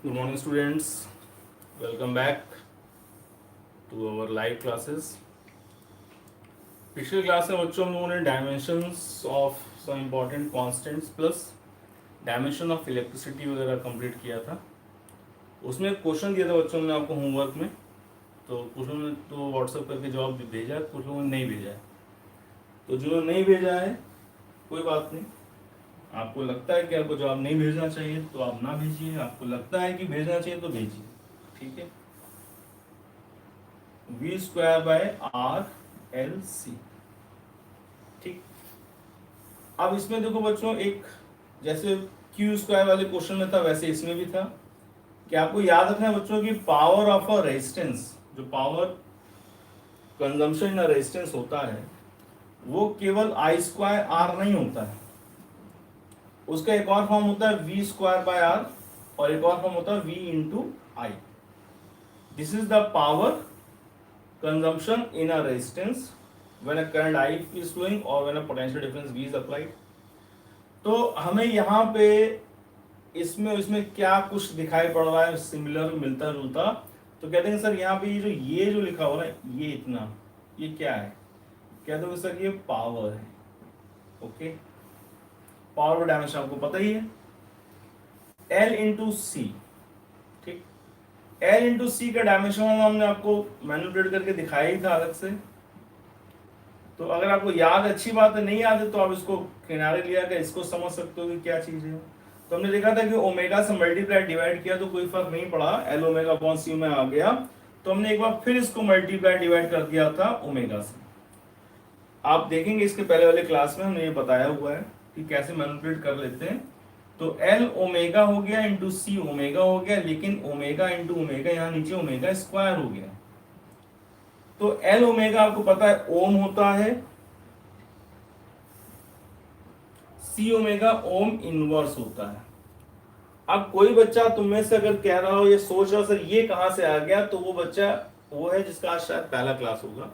Good morning, students. Welcome back to our live classes. पिछले class में बच्चों हम लोगों ने dimensions of some important constants plus dimension of electricity वगैरह कंप्लीट किया था। उसमें एक क्वेश्चन दिया था बच्चों ने आपको होमवर्क में, तो कुछ लोगों ने तो व्हाट्सएप करके जवाब भी भेजा है, कुछ लोगों ने नहीं भेजा है। तो जो नहीं भेजा है कोई बात नहीं, आपको लगता है कि आपको जवाब नहीं भेजना चाहिए तो आप ना भेजिए, आपको लगता है कि भेजना चाहिए तो भेजिए, ठीक है। V square by R L C, ठीक। अब इसमें देखो बच्चों, एक जैसे क्यू स्क्वायर वाले क्वेश्चन में था वैसे इसमें भी था कि आपको याद रखना है बच्चों की पावर ऑफ अ रेजिस्टेंस, जो पावर कंजम्पशन इन रेजिस्टेंस होता है वो केवल आई स्क्वायर आर नहीं होता है, उसका एक और फॉर्म होता है वी स्क्वायर बाय आर और एक और फॉर्म होता है V into I. This is the power consumption in a resistance when a current I is flowing or when a potential difference V is applied। तो हमें यहाँ पे इसमें क्या कुछ दिखाई पड़ रहा है सिमिलर, मिलता जुलता। तो कहते हैं सर यहाँ पे ये जो लिखा हुआ है ये इतना, ये क्या है? कहते हो सर ये पावर है। ओके, पावर डायमेंशन आपको पता ही है, L इंटू सी, ठीक। L इंटू सी का डायमेंशन हमने आपको मैनिपुलेट करके दिखाया ही था अलग से। तो अगर आपको याद, अच्छी बात है, नहीं याद है तो आप इसको किनारे लिया कर इसको समझ सकते हो कि क्या चीज है। तो हमने देखा था कि ओमेगा से मल्टीप्लाई डिवाइड किया तो कोई फर्क नहीं पड़ा, एल ओमेगा अपॉन सी में आ गया। तो हमने एक बार फिर इसको मल्टीप्लाई डिवाइड कर दिया था ओमेगा से। आप देखेंगे इसके पहले वाले क्लास में हमने ये बताया हुआ है कि कैसे मैनिपुलेट कर लेते हैं। तो एल ओमेगा हो गया इंटू सी ओमेगा हो गया, लेकिन ओमेगा इंटू ओमेगा यहाँ नीचे ओमेगा स्क्वायर हो गया। तो एल ओमेगा आपको पता है ओम होता है, सी ओमेगा ओम इनवर्स होता है। अब कोई बच्चा तुम में से अगर कह रहा हो, ये सोच रहा हो सर ये कहां से आ गया, तो वो बच्चा वो है जिसका आज शायद पहला क्लास होगा।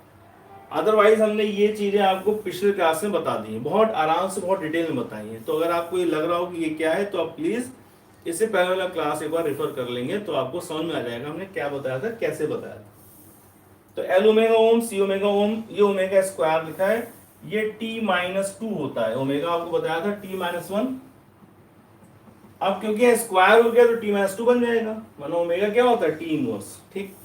अदरवाइज हमने ये चीजें आपको पिछले क्लास में बता दी है, बहुत आराम से, बहुत डिटेल में बताई है। तो अगर आपको ये लग रहा हो कि ये क्या है तो आप प्लीज इससे पहले वाला क्लास एक बार रेफर कर लेंगे तो आपको समझ में आ जाएगा हमने क्या बताया था, कैसे बताया था। तो एल ओमेगा ओम सी ओमेगा ओम, ये ओमेगा स्क्वायर लिखा है, ये टी माइनस टू होता है। ओमेगा आपको बताया था टी माइनस वन। अब क्योंकि स्क्वायर हो गया तो टी माइनस टू बन जाएगा, वरना ओमेगा क्या होता है टी इनवर्स, ठीक।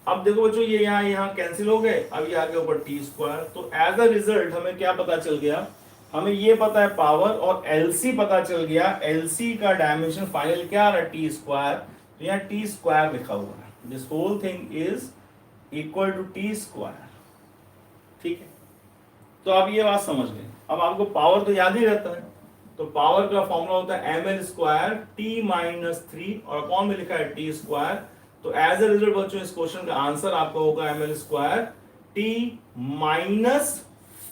अब देखो बच्चों ये यहाँ कैंसिल हो गए, अब ये आ गया ऊपर टी स्क्वायर। तो एज अ रिजल्ट हमें क्या पता चल गया, हमें ये पता है पावर, और एलसी पता चल गया। एलसी का डायमेंशन फाइनल क्या आ रहा है टी स्क्वायर, तो यहाँ टी स्क्वायर लिखा हुआ है। This whole thing is equal to T square, ठीक है। तो आप ये बात समझ गए। अब आपको पावर तो याद ही रहता है, तो पावर का फॉर्मूला होता है M L square T minus three और कौन में लिखा है टी स्क्वायर। तो एज ए रिजल्ट बच्चों इस क्वेश्चन का आंसर आपका होगा M L square T minus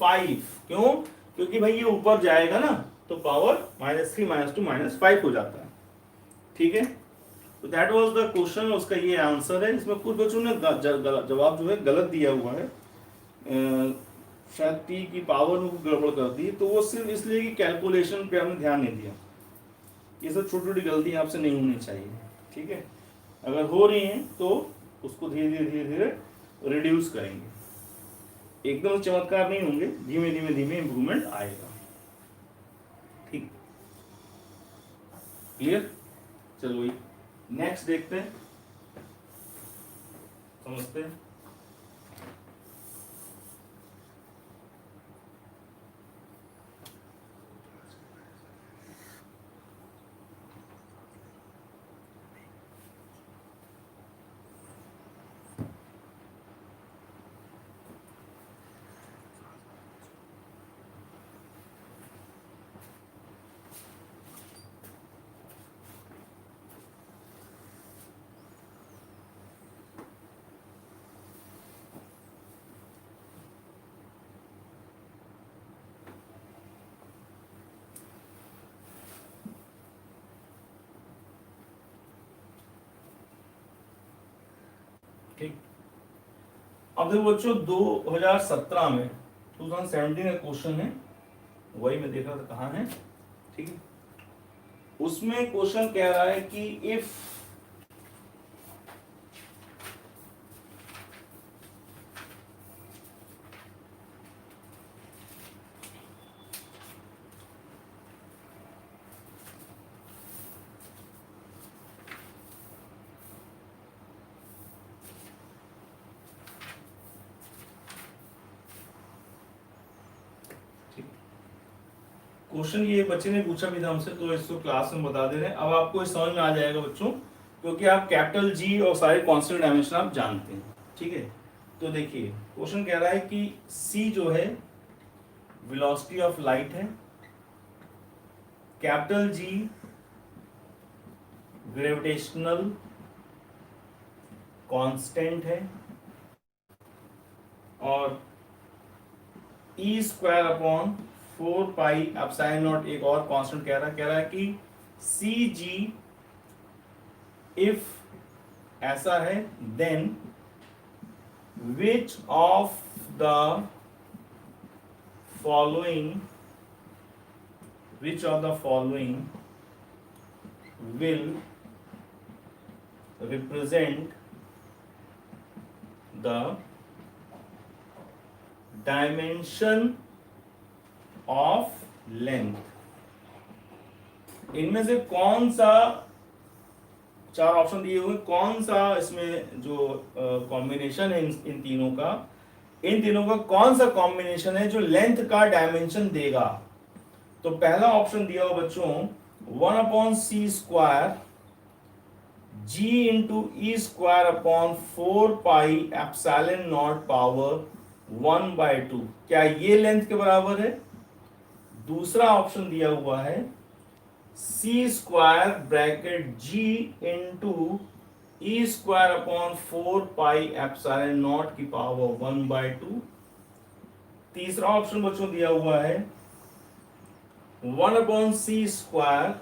five. क्यों? क्योंकि भाई ये ऊपर जाएगा ना तो power minus three minus two minus five हो जाता है, ठीक है। तो दैट वाज द क्वेश्चन, उसका ये आंसर है। इसमें कुछ बच्चों ने जवाब जो है गलत दिया हुआ है, शायद टी की पावर में गड़बड़ कर दी, तो वो सिर्फ इसलिए कि कैलकुलेशन पे हमने ध्यान नहीं दिया। ये सब छोटी छोटी गलती आपसे नहीं होनी चाहिए, ठीक है। अगर हो रही हैं तो उसको धीरे धीरे धीरे धीरे रिड्यूस करेंगे, एकदम चमत्कार नहीं होंगे, धीमे धीमे धीमे इंप्रूवमेंट आएगा, ठीक। क्लियर? चलो नेक्स्ट देखते हैं, समझते हैं। ठीक, अब देखो बच्चों 2017 में 2017 का क्वेश्चन है, वही मैं देख रहा था कहाँ है, ठीक है। उसमें क्वेश्चन कह रहा है कि इफ क्वेश्चन ये बच्चे ने पूछा भी था हमसे, तो इसको क्लास में बता दे रहे हैं। अब आपको इस समझ में आ जाएगा बच्चों, क्योंकि आप कैपिटल जी और सारे कांस्टेंट डायमेंशन आप जानते हैं, ठीक है। तो देखिए क्वेश्चन कह रहा है कि सी जो है वेलोसिटी ऑफ लाइट है, कैपिटल जी ग्रेविटेशनल कांस्टेंट है, और ई square upon 4 pi epsilon nought एक और कांस्टेंट कह रहा है कि सी जी इफ ऐसा है then which of the following will represent the dimension of length. इनमें से कौन सा, चार ऑप्शन दिए हुए, कौन सा इसमें जो कॉम्बिनेशन है इन तीनों का कौन सा कॉम्बिनेशन है जो लेंथ का डायमेंशन देगा। तो पहला ऑप्शन दिया हुआ बच्चों 1/c² g into E square upon 4 pi epsilon not power 1/2, क्या ये लेंथ के बराबर है। दूसरा ऑप्शन दिया हुआ है c² bracket g into E square upon 4 pi epsilon not की पावर 1/2। तीसरा ऑप्शन बच्चों दिया हुआ है 1/c²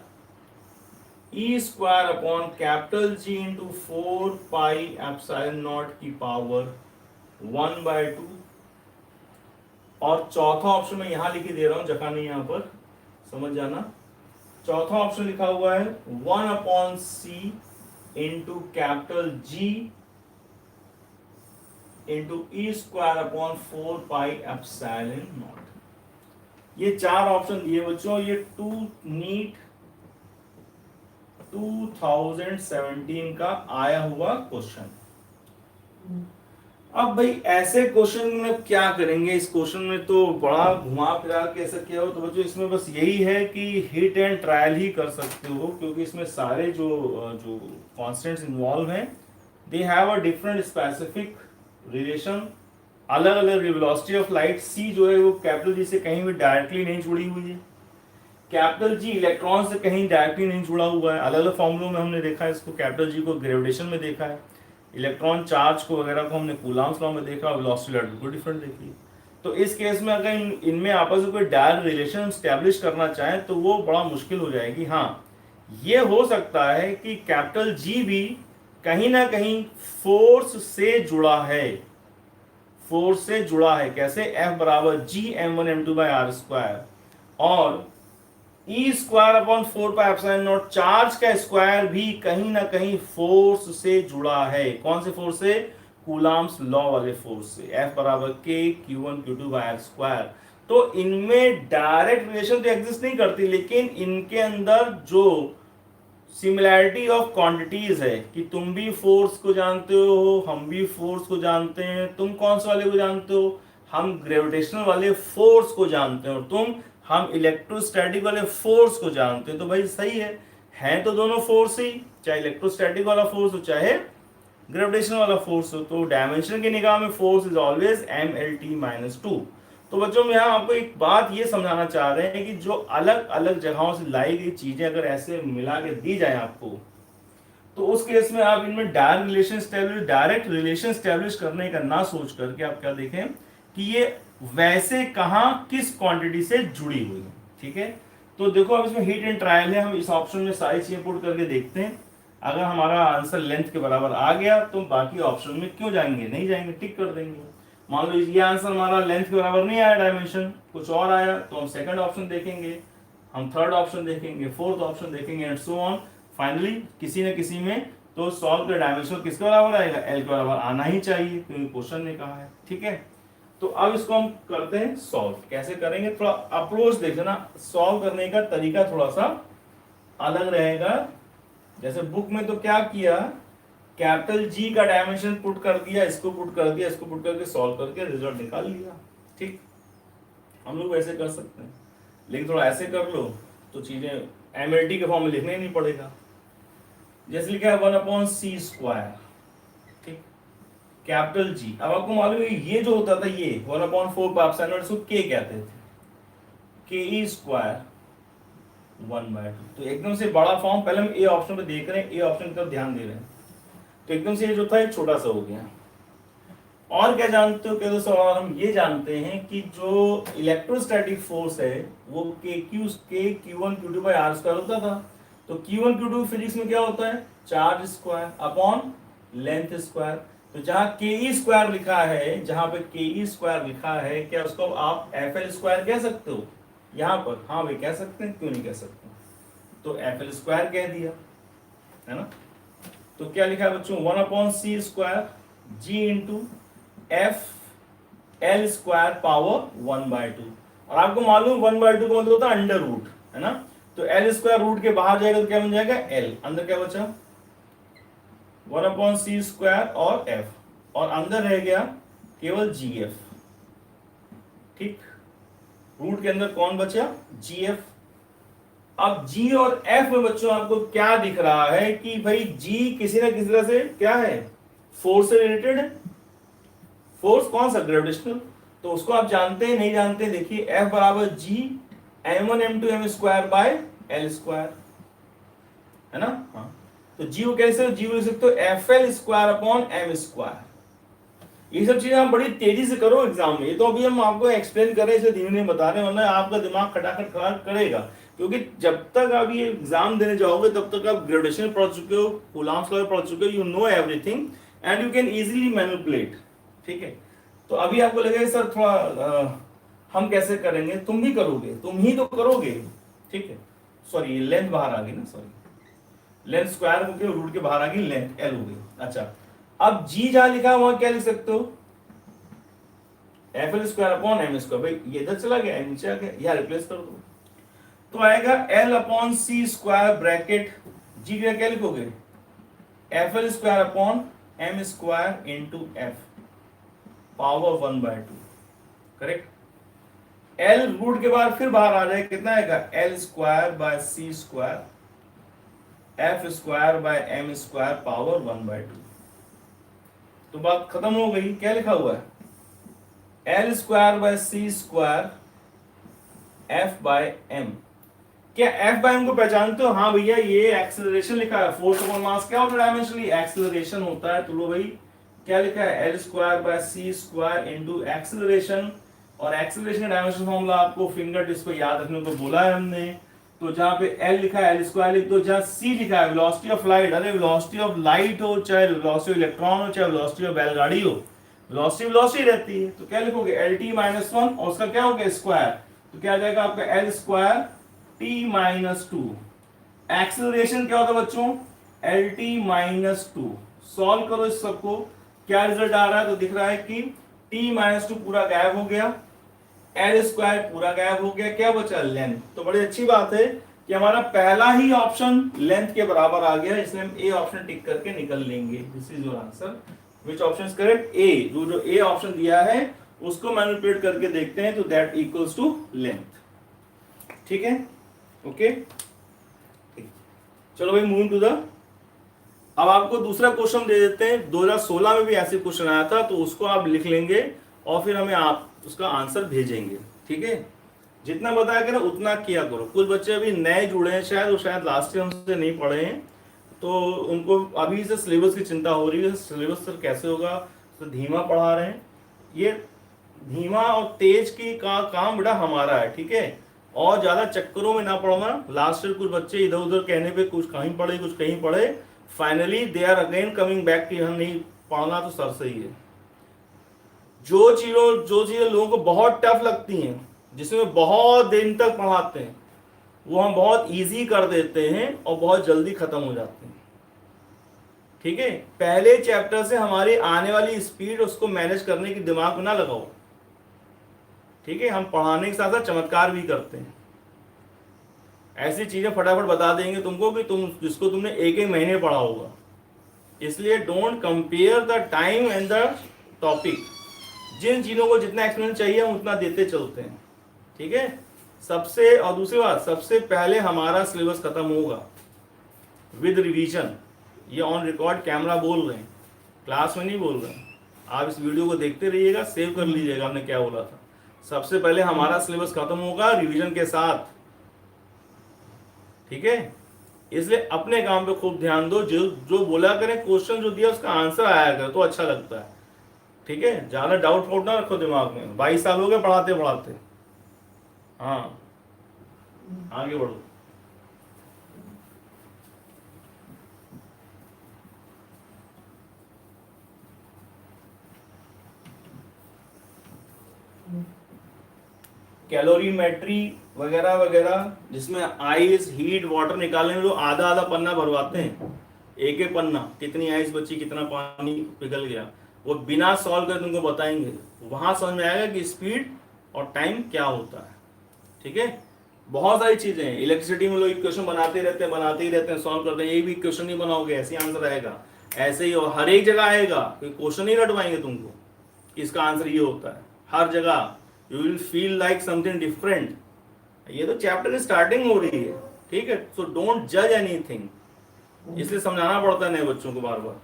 E square upon capital G into 4 pi epsilon not की पावर 1/2। और चौथा ऑप्शन मैं यहां लिख दे रहा हूं, जगह नहीं, यहां पर समझ जाना। चौथा ऑप्शन लिखा हुआ है 1/c into capital G into E square upon 4 pi epsilon not. ये चार ऑप्शन दिए बच्चों, ये नीट 2017 का आया हुआ क्वेश्चन। अब भाई ऐसे क्वेश्चन में क्या करेंगे, इस क्वेश्चन में तो बड़ा घुमा फिरा के ऐसा किया हो, तो बच्चों इसमें बस यही है कि हिट एंड ट्रायल ही कर सकते हो, क्योंकि इसमें सारे जो कॉन्स्टेंट्स इन्वॉल्व हैं they have a different specific relation, अलग अलग वेलोसिटी ऑफ लाइट। सी जो है वो कैपिटल जी से कहीं भी डायरेक्टली नहीं जुड़ी हुई है, कैपिटल जी इलेक्ट्रॉन से कहीं डायरेक्टली नहीं जुड़ा हुआ है। अलग अलग फॉर्मूलों में हमने देखा है इसको, कैपिटल जी को ग्रेविटेशन में देखा है, इलेक्ट्रॉन चार्ज को वगैरह को हमने कूलम्ब्स लॉ में देखा, वेलोसिटी लाइट बिल्कुल डिफरेंट देखी। तो इस केस में अगर इनमें आपस में कोई डायरेक्ट रिलेशन स्टैब्लिश करना चाहें तो वो बड़ा मुश्किल हो जाएगी। हाँ, ये हो सकता है कि कैपिटल जी भी कहीं ना कहीं फोर्स से जुड़ा है, फोर्स से जुड़ा है। कैसे, F बराबर G m1m2/r², और ई square upon 4 pi epsilon naught, charge का स्क्वायर भी कहीं ना कहीं फोर्स से जुड़ा है। कौन से फोर्स से, कूलम्ब्स लॉ वाले फोर्स से, F बराबर K Q1 Q2/r²। तो इनमें डायरेक्ट रिलेशन तो एग्जिस्ट नहीं करती, लेकिन इनके अंदर जो सिमिलैरिटी ऑफ क्वांटिटीज है कि तुम भी फोर्स को जानते हो, हम भी फोर्स को जानते हैं, तुम कौन से वाले को जानते हो, हम ग्रेविटेशनल वाले फोर्स को जानते हैं, और हम इलेक्ट्रोस्टैटिक वाले फोर्स को जानते हैं। तो भाई सही है तो दोनों फोर्स ही, चाहे इलेक्ट्रोस्टैटिक वाला फोर्स हो चाहे ग्रेविटेशन वाला फोर्स हो। तो डायमेंशन की निगाह में फोर्स इज ऑलवेज mlt-2। तो बच्चों में यहाँ आपको एक बात ये समझाना चाह रहे हैं कि जो अलग अलग जगहों से लाई गई चीजें अगर ऐसे मिला के दी जाए आपको, तो उस केस में आप इनमें डायरेक्ट रिलेशन स्टैब्लिश करने का ना सोच करके आप क्या देखें कि ये वैसे कहां किस क्वांटिटी से जुड़ी हुई है। ठीक है, तो देखो अब इसमें हिट एंड ट्रायल है, हम इस ऑप्शन में सारी चीजें पुट करके देखते हैं। अगर हमारा आंसर लेंथ के बराबर आ गया तो बाकी ऑप्शन में क्यों जाएंगे, नहीं जाएंगे, टिक कर देंगे। मान लो ये आंसर हमारा लेंथ के बराबर नहीं आया, डायमेंशन कुछ और आया, तो हम सेकंड ऑप्शन देखेंगे, हम थर्ड ऑप्शन देखेंगे, फोर्थ ऑप्शन देखेंगे, एंड सो ऑन। फाइनली किसी न किसी में तो सॉल्व का डायमेंशन किसके बराबर आएगा, एल के बराबर आना ही चाहिए, क्योंकि क्वेश्चन ने कहा है। ठीक है, तो अब इसको हम करते हैं सॉल्व। कैसे करेंगे, थोड़ा अप्रोच देखना, सॉल्व करने का तरीका थोड़ा सा अलग रहेगा। जैसे बुक में तो क्या किया, कैपिटल जी का डायमेंशन पुट कर दिया, इसको पुट कर दिया, इसको पुट करके सॉल्व करके रिजल्ट निकाल लिया। ठीक, हम लोग वैसे कर सकते हैं, लेकिन थोड़ा ऐसे कर लो तो चीजें एमएलटी के फॉर्म में लिखना ही नहीं पड़ेगा। जैसे लिखा है 1/c², ठीक, कैपिटल जी। अब आपको मालूम है ये जो होता था ये 1/4 इसको के कहते थे, ke² 1/2। तो एकदम से बड़ा फॉर्म, पहले हम ए ऑप्शन पे देख रहे हैं, ए ऑप्शन की तरफ ध्यान दे रहे हैं, तो एकदम से ये जो था एक छोटा सा हो गया। और क्या जानते हो क्या दोस्तों, और हम ये जानते हैं कि जो इलेक्ट्रोस्टैटिक फोर्स है वो Q1Q2/r² होता था। तो Q1Q2 फिजिक्स में क्या होता है, charge square upon length square. तो जहां ke² लिखा है, जहां पे ke² लिखा है, क्या उसको आप FL² कह सकते हो यहाँ पर? हाँ भाई कह सकते हैं, क्यों नहीं कह सकते? तो FL² कह दिया, है ना। तो क्या लिखा है बच्चों, 1/c² g into FL² power 1/2। और आपको मालूम 1/2 का मतलब होता है अंडर रूट, है ना। तो L² रूट के बाहर जाएगा तो क्या बन जाएगा, L, अंदर क्या बचा 1/c² और F, और अंदर रह गया केवल GF, ठीक। रूट के अंदर कौन बचा, GF। अब G और F में बच्चों आपको क्या दिख रहा है कि भाई G किसी ना किसी तरह से क्या है, फोर्स से रिलेटेड है। फोर्स कौन सा, ग्रेविटेशनल। तो उसको आप जानते हैं नहीं जानते, देखिए F बराबर G m1 m2 m²/L², है ना। हाँ, तो G को कैसे, G को लिख सकते हो FL²/m²। ये सब चीजें आप बड़ी तेजी से करो एग्जाम में। ये तो अभी हम आपको एक्सप्लेन कर रहे हैं, इसे धीमे धीमे बता रहे हैं, वरना आपका दिमाग खटाखट खराब करेगा। क्योंकि जब तक आप ये एग्जाम देने जाओगे तब तक आप ग्रेविटेशन पढ़ चुके हो, कूलॉम्स लॉ पढ़ चुके हो, you know everything and you can easily manipulate, ठीक है। तो अभी आपको लगेगा सर थोड़ा हम कैसे करेंगे, तुम भी करोगे, तुम ही तो करोगे, ठीक है। सॉरी लेंथ बाहर आ गई ना, सॉरी लेंथ स्क्वायर हो गया, रूट के बाहर आ गई लेंथ L हो गई। अच्छा, अब G जहां लिखा है वहां क्या लिख सकते हो, FL²/m²। भाई ये इधर चला गया, नीचे आ गया, यहां रिप्लेस कर दो तो आएगा L/c² ब्रैकेट G का क्या लिखोगे, FL²/m² into F power 1/2, correct. L root के बाद फिर बाहर आ जाए, कितना आएगा L²/c² F²/m² पावर 1/2। तो बात खत्म हो गई। क्या लिखा हुआ है, L²/c² F/m। क्या F/m को पहचानते हो? हाँ भैया, ये एक्सेलरेशन लिखा है, फोर्स अपॉन मास क्या होता है डायमेंशनली, एक्सेलरेशन होता है। तो लो भाई क्या लिखा है, L²/c² इंटू एक्सेलरेशन, और एक्सेलरेशन का डायमेंशन फॉर्मूला आपको फिंगर टिप्स पे याद रखने को बोला है हमने। तो जहां पे L लिखा है L² लिख दो, जहां C लिखा है वेलोसिटी ऑफ लाइट, अरे वेलोसिटी ऑफ लाइट हो, चाहे वेलोसिटी ऑफ इलेक्ट्रॉन हो, चाहे वेलोसिटी ऑफ बैलगाड़ी हो, वेलोसिटी वेलोसिटी रहती है। तो क्या लिखोगे LT-1 और उसका क्या हो गया स्क्वायर, तो क्या आ जाएगा आपका L²T-2। एक्सेलरेशन क्या होता है बच्चों, LT-2। सॉल्व करो इस सबको, क्या रिजल्ट आ रहा है, तो दिख रहा है कि T-2 पूरा गायब हो गया, L² पूरा गायब हो गया, क्या बचा लेंथ। तो बड़ी अच्छी बात है कि हमारा पहला ही ऑप्शन लेंथ के बराबर आ गया, इसलिए हम ए ऑप्शन टिक करके निकल लेंगे। This is your answer. Which option is correct, A. जो ए ऑप्शन दिया है उसको मैनिपुलेट करके देखते हैं, तो दैट इक्वल्स टू लेंथ, ठीक है, ओके। चलो भाई मूव टू द, अब आपको दूसरा क्वेश्चन दे देते हैं। 2016 में भी ऐसे क्वेश्चन आया था, तो उसको आप लिख लेंगे और फिर हमें आप उसका आंसर भेजेंगे, ठीक है। जितना बताया करो उतना किया करो। कुछ बच्चे अभी नए जुड़े हैं शायद, वो शायद लास्ट ईयर हमसे नहीं पढ़े हैं, तो उनको अभी से सिलेबस की चिंता हो रही है, सिलेबस सर कैसे होगा, तो धीमा पढ़ा रहे हैं। ये धीमा और तेज की का काम बेटा हमारा है, ठीक है। और ज्यादा चक्करों में ना पढ़ना। लास्ट ईयर कुछ बच्चे इधर उधर कहने पे कुछ कहीं पढ़े कुछ कहीं पढ़े, finally they are again coming back कि हम नहीं पढ़ना तो सर सही है। जो चीजें लोगों को बहुत टफ लगती हैं, जिसमें बहुत दिन तक पढ़ाते हैं, वो हम बहुत इजी कर देते हैं और बहुत जल्दी खत्म हो जाते हैं, ठीक है। पहले चैप्टर से हमारी आने वाली स्पीड, उसको मैनेज करने की दिमाग में ना लगाओ, ठीक है। हम पढ़ाने के साथ साथ चमत्कार भी करते हैं, ऐसी चीजें फटाफट बता देंगे तुमको कि तुम जिसको तुमने एक एक महीने पढ़ा होगा। इसलिए don't compare the time and the topic. जिन चीजों को जितना एक्सप्लेन चाहिए हम उतना देते चलते हैं, ठीक है। सबसे, और दूसरी बात, सबसे पहले हमारा सिलेबस खत्म होगा विद रिवीजन। ये ऑन रिकॉर्ड कैमरा बोल रहे हैं, क्लास में नहीं बोल रहे हैं। आप इस वीडियो को देखते रहिएगा, सेव कर लीजिएगा आपने क्या बोला था। सबसे पहले हमारा सिलेबस खत्म होगा रिवीजन के साथ, ठीक है। इसलिए अपने काम पे खूब ध्यान दो, जो जो बोला करें, क्वेश्चन जो दिया उसका आंसर आया करे तो अच्छा लगता है, ठीक है। ज्यादा डाउट फाउट ना रखो दिमाग में, 22 साल हो गए पढ़ाते पढ़ाते। हाँ, आगे बढ़ो। कैलोरीमेट्री वगैरह वगैरह, जिसमें आइस, हीट, वाटर निकालने में लोग आधा आधा पन्ना भरवाते हैं, एक एक पन्ना, कितनी आइस बची, कितना पानी पिघल गया, वो बिना सॉल्व कर तुमको बताएंगे। वहां समझ में आएगा कि स्पीड और टाइम क्या होता है, ठीक है। बहुत सारी चीजें हैं, इलेक्ट्रिसिटी में लोग इक्वेशन बनाते रहते हैं, बनाते ही रहते हैं, सॉल्व करते हैं। ये भी इक्वेशन नहीं बनाओगे ऐसे ही आंसर आएगा, ऐसे ही और हर एक जगह आएगा। कोई क्वेश्चन नहीं रटवाएंगे तुमको कि इसका आंसर ये होता है। हर जगह you will feel like something different. ये तो चैप्टर की स्टार्टिंग हो रही है, ठीक है। सो डोंट जज एनीथिंग, इसलिए समझाना पड़ता है नए बच्चों को बार बार।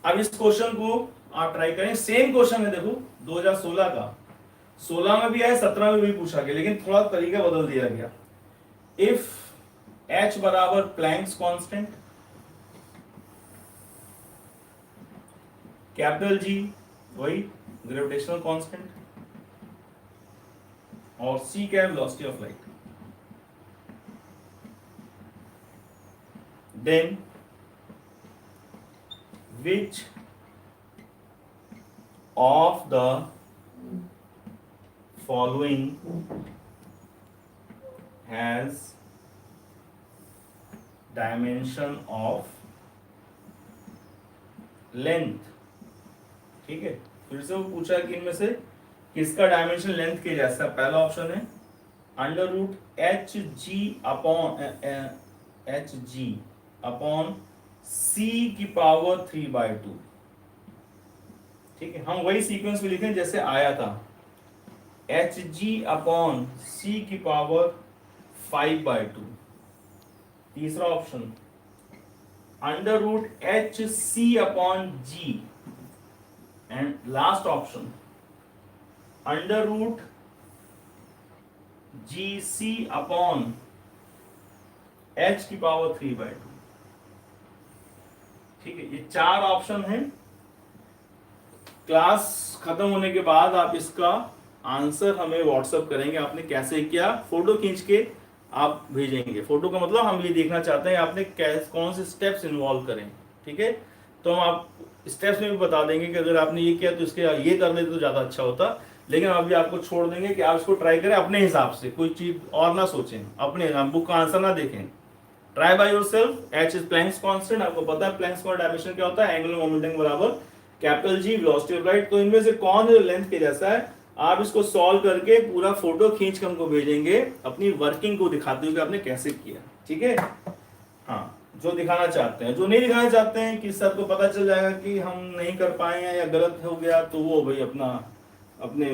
अब इस क्वेश्चन को आप ट्राई करें, सेम क्वेश्चन है देखो 2016 का, 16 में भी आया, 17 में भी पूछा गया, लेकिन थोड़ा तरीका बदल दिया गया। इफ h बराबर प्लैंक्स कांस्टेंट, कैपिटल G वही ग्रेविटेशनल कांस्टेंट, और c क्या है, velocity of light, then which of the following has dimension of length, ठीक है। फिर से वो पूछा कि इनमें से किसका डायमेंशन लेंथ के जैसा। पहला ऑप्शन है under root h g upon c की पावर 3/2, ठीक है। हम वही सीक्वेंस में लिखें जैसे आया था, एच जी अपॉन सी की पावर 5/2। तीसरा option under root H C upon G, and last option under root G C upon H की पावर 3/2, ठीक है। ये चार ऑप्शन है। क्लास खत्म होने के बाद आप इसका आंसर हमें व्हाट्सएप करेंगे, आपने कैसे किया, फोटो खींच के आप भेजेंगे। फोटो का मतलब हम ये देखना चाहते हैं आपने कौन से स्टेप्स इन्वॉल्व करें, ठीक है। तो हम आप स्टेप्स में भी बता देंगे कि अगर आपने ये किया तो इसके ये कर लेते तो ज़्यादा अच्छा होता, लेकिन अभी आपको छोड़ देंगे कि आप इसको ट्राई करें अपने हिसाब से, कोई चीज़ और ना सोचें, अपने बुक का आंसर ना देखें। Try by yourself. H is Planck's constant, आपको पता है प्लैंक्स का डायमेंशन क्या होता है, एंगुलर मोमेंटम बराबर capital G velocity of light. तो इनमें से कौन लेंथ के जैसा है, आप इसको सॉल्व करके पूरा फोटो खींच कर हमको भेजेंगे, अपनी वर्किंग को दिखाते हुए आपने कैसे किया, ठीक है। हाँ, जो दिखाना चाहते हैं, जो नहीं दिखाना चाहते हैं कि सबको पता चल जाएगा कि हम नहीं कर पाए हैं या गलत हो गया, तो वो भाई अपने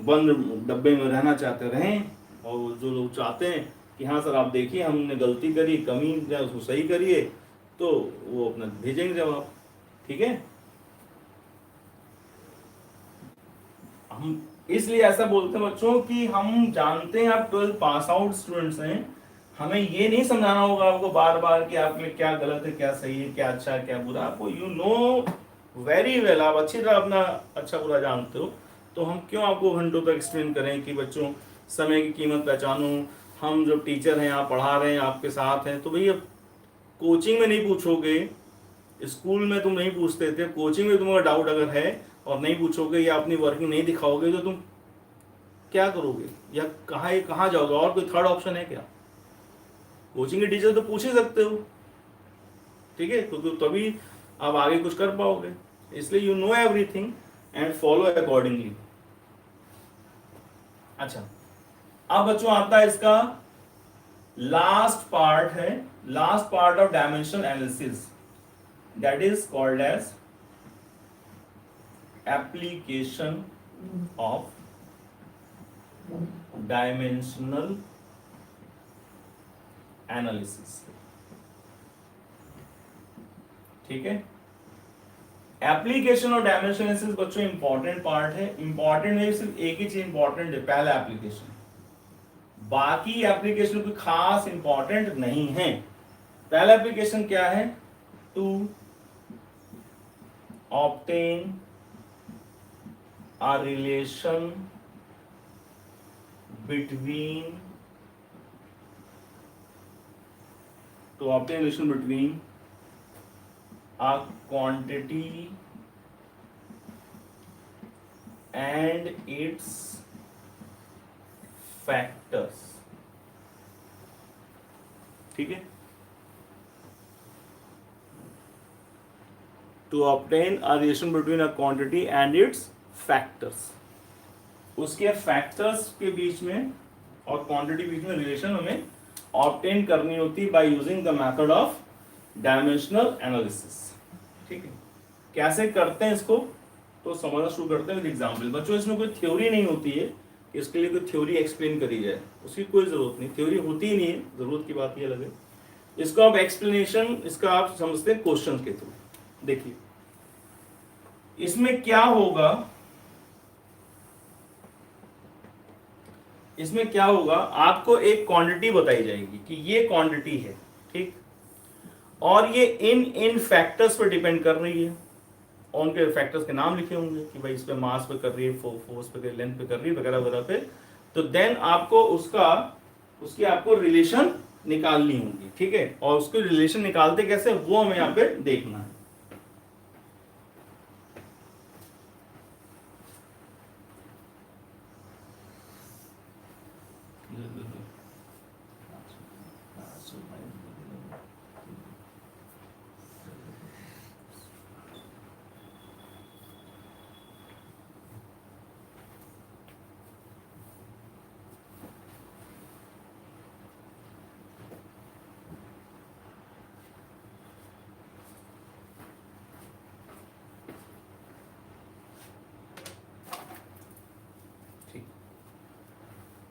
बंद डब्बे में रहना चाहते रहें। और जो लोग चाहते हैं कि हाँ सर आप देखिए हमने गलती करी, कमी है, उसको सही करिए, तो वो अपना भेजेंगे जवाब, ठीक है। हम इसलिए ऐसा बोलते हैं बच्चों कि हम जानते हैं आप 12 पास आउट स्टूडेंट्स हैं, हमें ये नहीं समझाना होगा आपको बार बार कि आप में क्या गलत है, क्या सही है, क्या अच्छा है, क्या बुरा। आपको यू नो वेरी वेल, आप अच्छी तरह अपना अच्छा बुरा जानते हो। तो हम क्यों आपको घंटों तक एक्सप्लेन करें कि बच्चों समय की कीमत पहचानो। हम जो टीचर हैं, आप पढ़ा रहे हैं, आपके साथ हैं, तो भैया कोचिंग में नहीं पूछोगे, स्कूल में तुम नहीं पूछते थे, कोचिंग में तुम्हारा डाउट अगर है और नहीं पूछोगे या अपनी वर्किंग नहीं दिखाओगे, तो तुम क्या करोगे या कहाँ जाओगे। और कोई थर्ड ऑप्शन है क्या? कोचिंग के टीचर तो पूछ ही सकते हो, ठीक है, क्योंकि तभी आप आगे कुछ कर पाओगे। इसलिए you know everything and follow accordingly. अच्छा, अब बच्चों आता है इसका लास्ट पार्ट है, last part of dimension analysis, that is called as application of dimensional analysis. ठीक है, एप्लीकेशन और डायमेंशनल एनालिसिस बच्चों इंपॉर्टेंट पार्ट है। इंपॉर्टेंट है, सिर्फ एक ही चीज इंपॉर्टेंट है, पहला एप्लीकेशन, बाकी एप्लीकेशन कोई खास इंपॉर्टेंट नहीं है। पहला एप्लीकेशन क्या है? To obtain a relation between a quantity and its factors। ठीक है, to obtain a relation between a quantity and its factors। उसके फैक्टर्स के बीच में और क्वांटिटी बीच में रिलेशन हमें ऑब्टेन करनी होती है by using the method of dimensional analysis. ठीक है, कैसे करते हैं इसको तो समझना शुरू करते हैं विद एग्जांपल। बच्चों इसमें कोई थ्योरी नहीं होती है, इसके लिए कोई थ्योरी एक्सप्लेन करी जाए, उसकी कोई जरूरत नहीं, थ्योरी होती ही नहीं है, जरूरत की बात ये अलग है। इसको आप एक्सप्लेनेशन इसका आप समझते हैं क्वेश्चन के थ्रू। देखिए इसमें क्या होगा, इसमें क्या होगा, आपको एक क्वांटिटी बताई जाएगी कि ये क्वांटिटी है, ठीक, और ये इन फैक्टर्स पर डिपेंड कर रही है, और उनके फैक्टर्स के नाम लिखे होंगे कि भाई इस पे मास पे कर रही है, फोर्स पे कर रही है, लेंथ पे कर रही है, वगैरह वगैरह पे। तो देन आपको उसकी आपको रिलेशन निकालनी होगी। ठीक है, और उसको रिलेशन निकालते कैसे वो हमें यहाँ पे देखना है।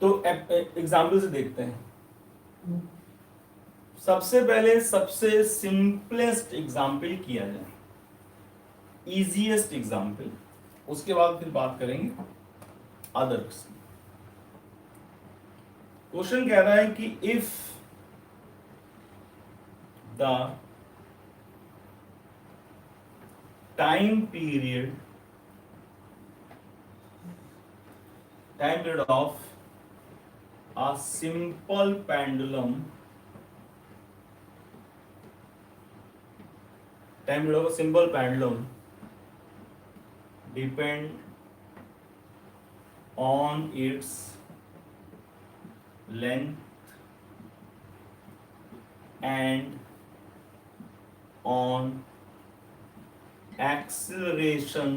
तो एग्जाम्पल से देखते हैं। सबसे पहले सबसे सिंपलेस्ट एग्जाम्पल किया जाए, इजीएस्ट एग्जाम्पल, उसके बाद फिर बात करेंगे अदर्स। क्वेश्चन कह रहा है कि if the time period of a simple pendulum, time period of a simple pendulum depend on its length and on acceleration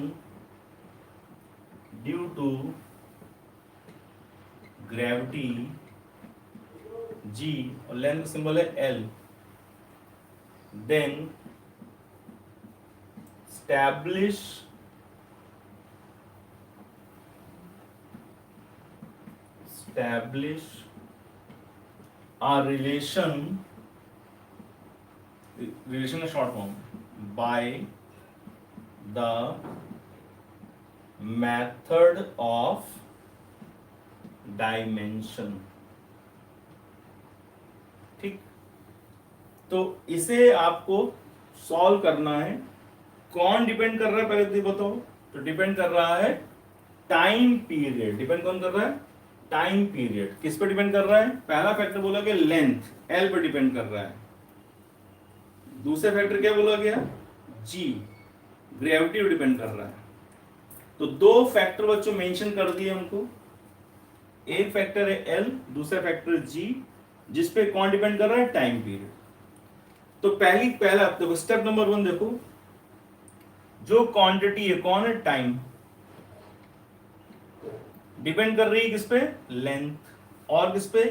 due to gravity g और लेंथ सिंबल है l, then establish a relation का short form by the method of dimension. ठीक, तो इसे आपको solve करना है। कौन डिपेंड कर रहा है पहले तो बताओ। तो डिपेंड कर रहा है टाइम पीरियड। डिपेंड कौन कर रहा है? Time period. किस पर डिपेंड कर रहा है? पहला फैक्टर बोला गया लेंथ, एल पर डिपेंड कर रहा है। दूसरा फैक्टर क्या बोला गया? जी, ग्रेविटी पर डिपेंड कर रहा है। तो दो फैक्टर बच्चों मेंशन कर दिए हमको। एक फैक्टर है एल, दूसरा फैक्टर जी, जिसपे कौन डिपेंड कर रहा है? Time period. तो पहला देखो स्टेप नंबर 1 देखो, जो क्वांटिटी है कौन है? टाइम। डिपेंड कर रही है किस पे? लेंथ। और किस पे?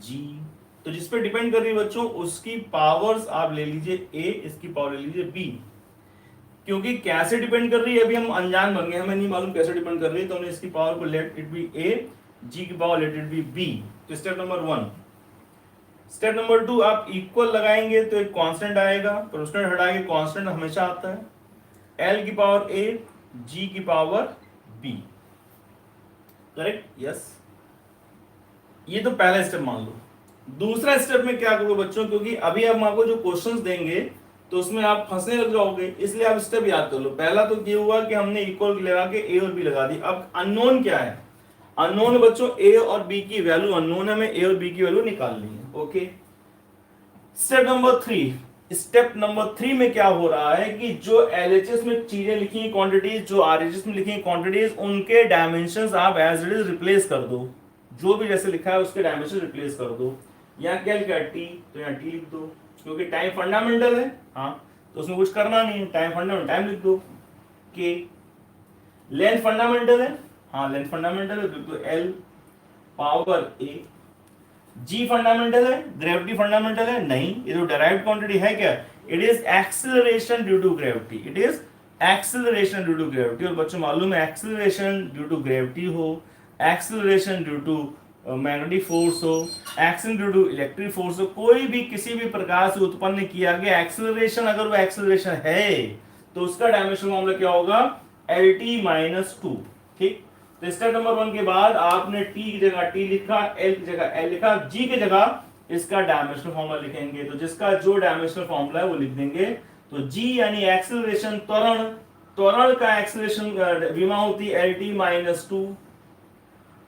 जी। तो जिस पे डिपेंड कर रही है बच्चों उसकी पावर्स आप ले लीजिए ए, इसकी पावर ले लीजिए बी। क्योंकि कैसे डिपेंड कर रही है अभी हम अनजान बन गए, हमें नहीं मालूम कैसे डिपेंड कर रही है, तो हमने इसकी पावर को let it be a, g की power let it be b. तो स्टेप नंबर 1। स्टेप नंबर 2, आप इक्वल लगाएंगे तो एक कांस्टेंट आएगा, कांस्टेंट हटा के कांस्टेंट हमेशा आता है। एल की पावर ए, जी की पावर बी। करेक्ट? यस। ये तो पहला स्टेप मान लो। दूसरा स्टेप में क्या करोगे बच्चों, क्योंकि अभी हम आपको जो क्वेश्चंस देंगे तो उसमें आप फंसने लग जाओगे, इसलिए आप स्टेप याद कर लो। पहला तो ये हुआ कि हमने इक्वल लगा के ए और बी लगा दी। अब अननोन क्या है? अननोन बच्चों ए और बी की वैल्यू अननोन है, हमें ए और बी की वैल्यू निकालनी है। Okay. Step number 3। Step number 3 में क्या हो रहा है कि जो एलएचएस में चीजें लिखी हैं क्वांटिटीज, जो आरएचएस में लिखी हैं क्वांटिटीज, उनके डायमेंशंस आप एज इट इज रिप्लेस कर दो। जो भी जैसे लिखा है उसके डायमेंशन रिप्लेस कर दो। यहाँ क्या लिखा है टी, तो यहाँ टी लिख दो, क्योंकि टाइम फंडामेंटल है। हाँ, तो उसमें कुछ करना नहीं है, टाइम फंडामेंटल, टाइम लिख दो। के लेंथ फंडामेंटल है, हाँ लेंथ फंडामेंटल है तो l power a. G fundamental है, ग्रेविटी फंडामेंटल है नहीं, ये तो डेराइव्ड क्वांटिटी है क्या? It is acceleration due to gravity, it is acceleration due to gravity. और बच्चों मालूम है एक्सेलरेशन ड्यू टू ग्रेविटी हो, acceleration due to magnetic force हो, acceleration due to electric force हो, कोई भी किसी भी प्रकार से उत्पन्न किया गया एक्सेलरेशन, अगर वो एक्सेलरेशन है तो उसका डायमेंशन फॉर्मूला क्या होगा? LT-2। ठीक। तो स्टेप नंबर 1 के बाद आपने टी की जगह टी लिखा, एल की जगह एल लिखा, जी की जगह इसका डायमेंशनल फॉर्मूला लिखेंगे। तो जिसका जो डायमेंशनल फॉर्मूला है वो लिख देंगे। तो जी यानी एक्सेलरेशन, त्वरण, त्वरण का एक्सेलरेशन विमा होती है LT-2,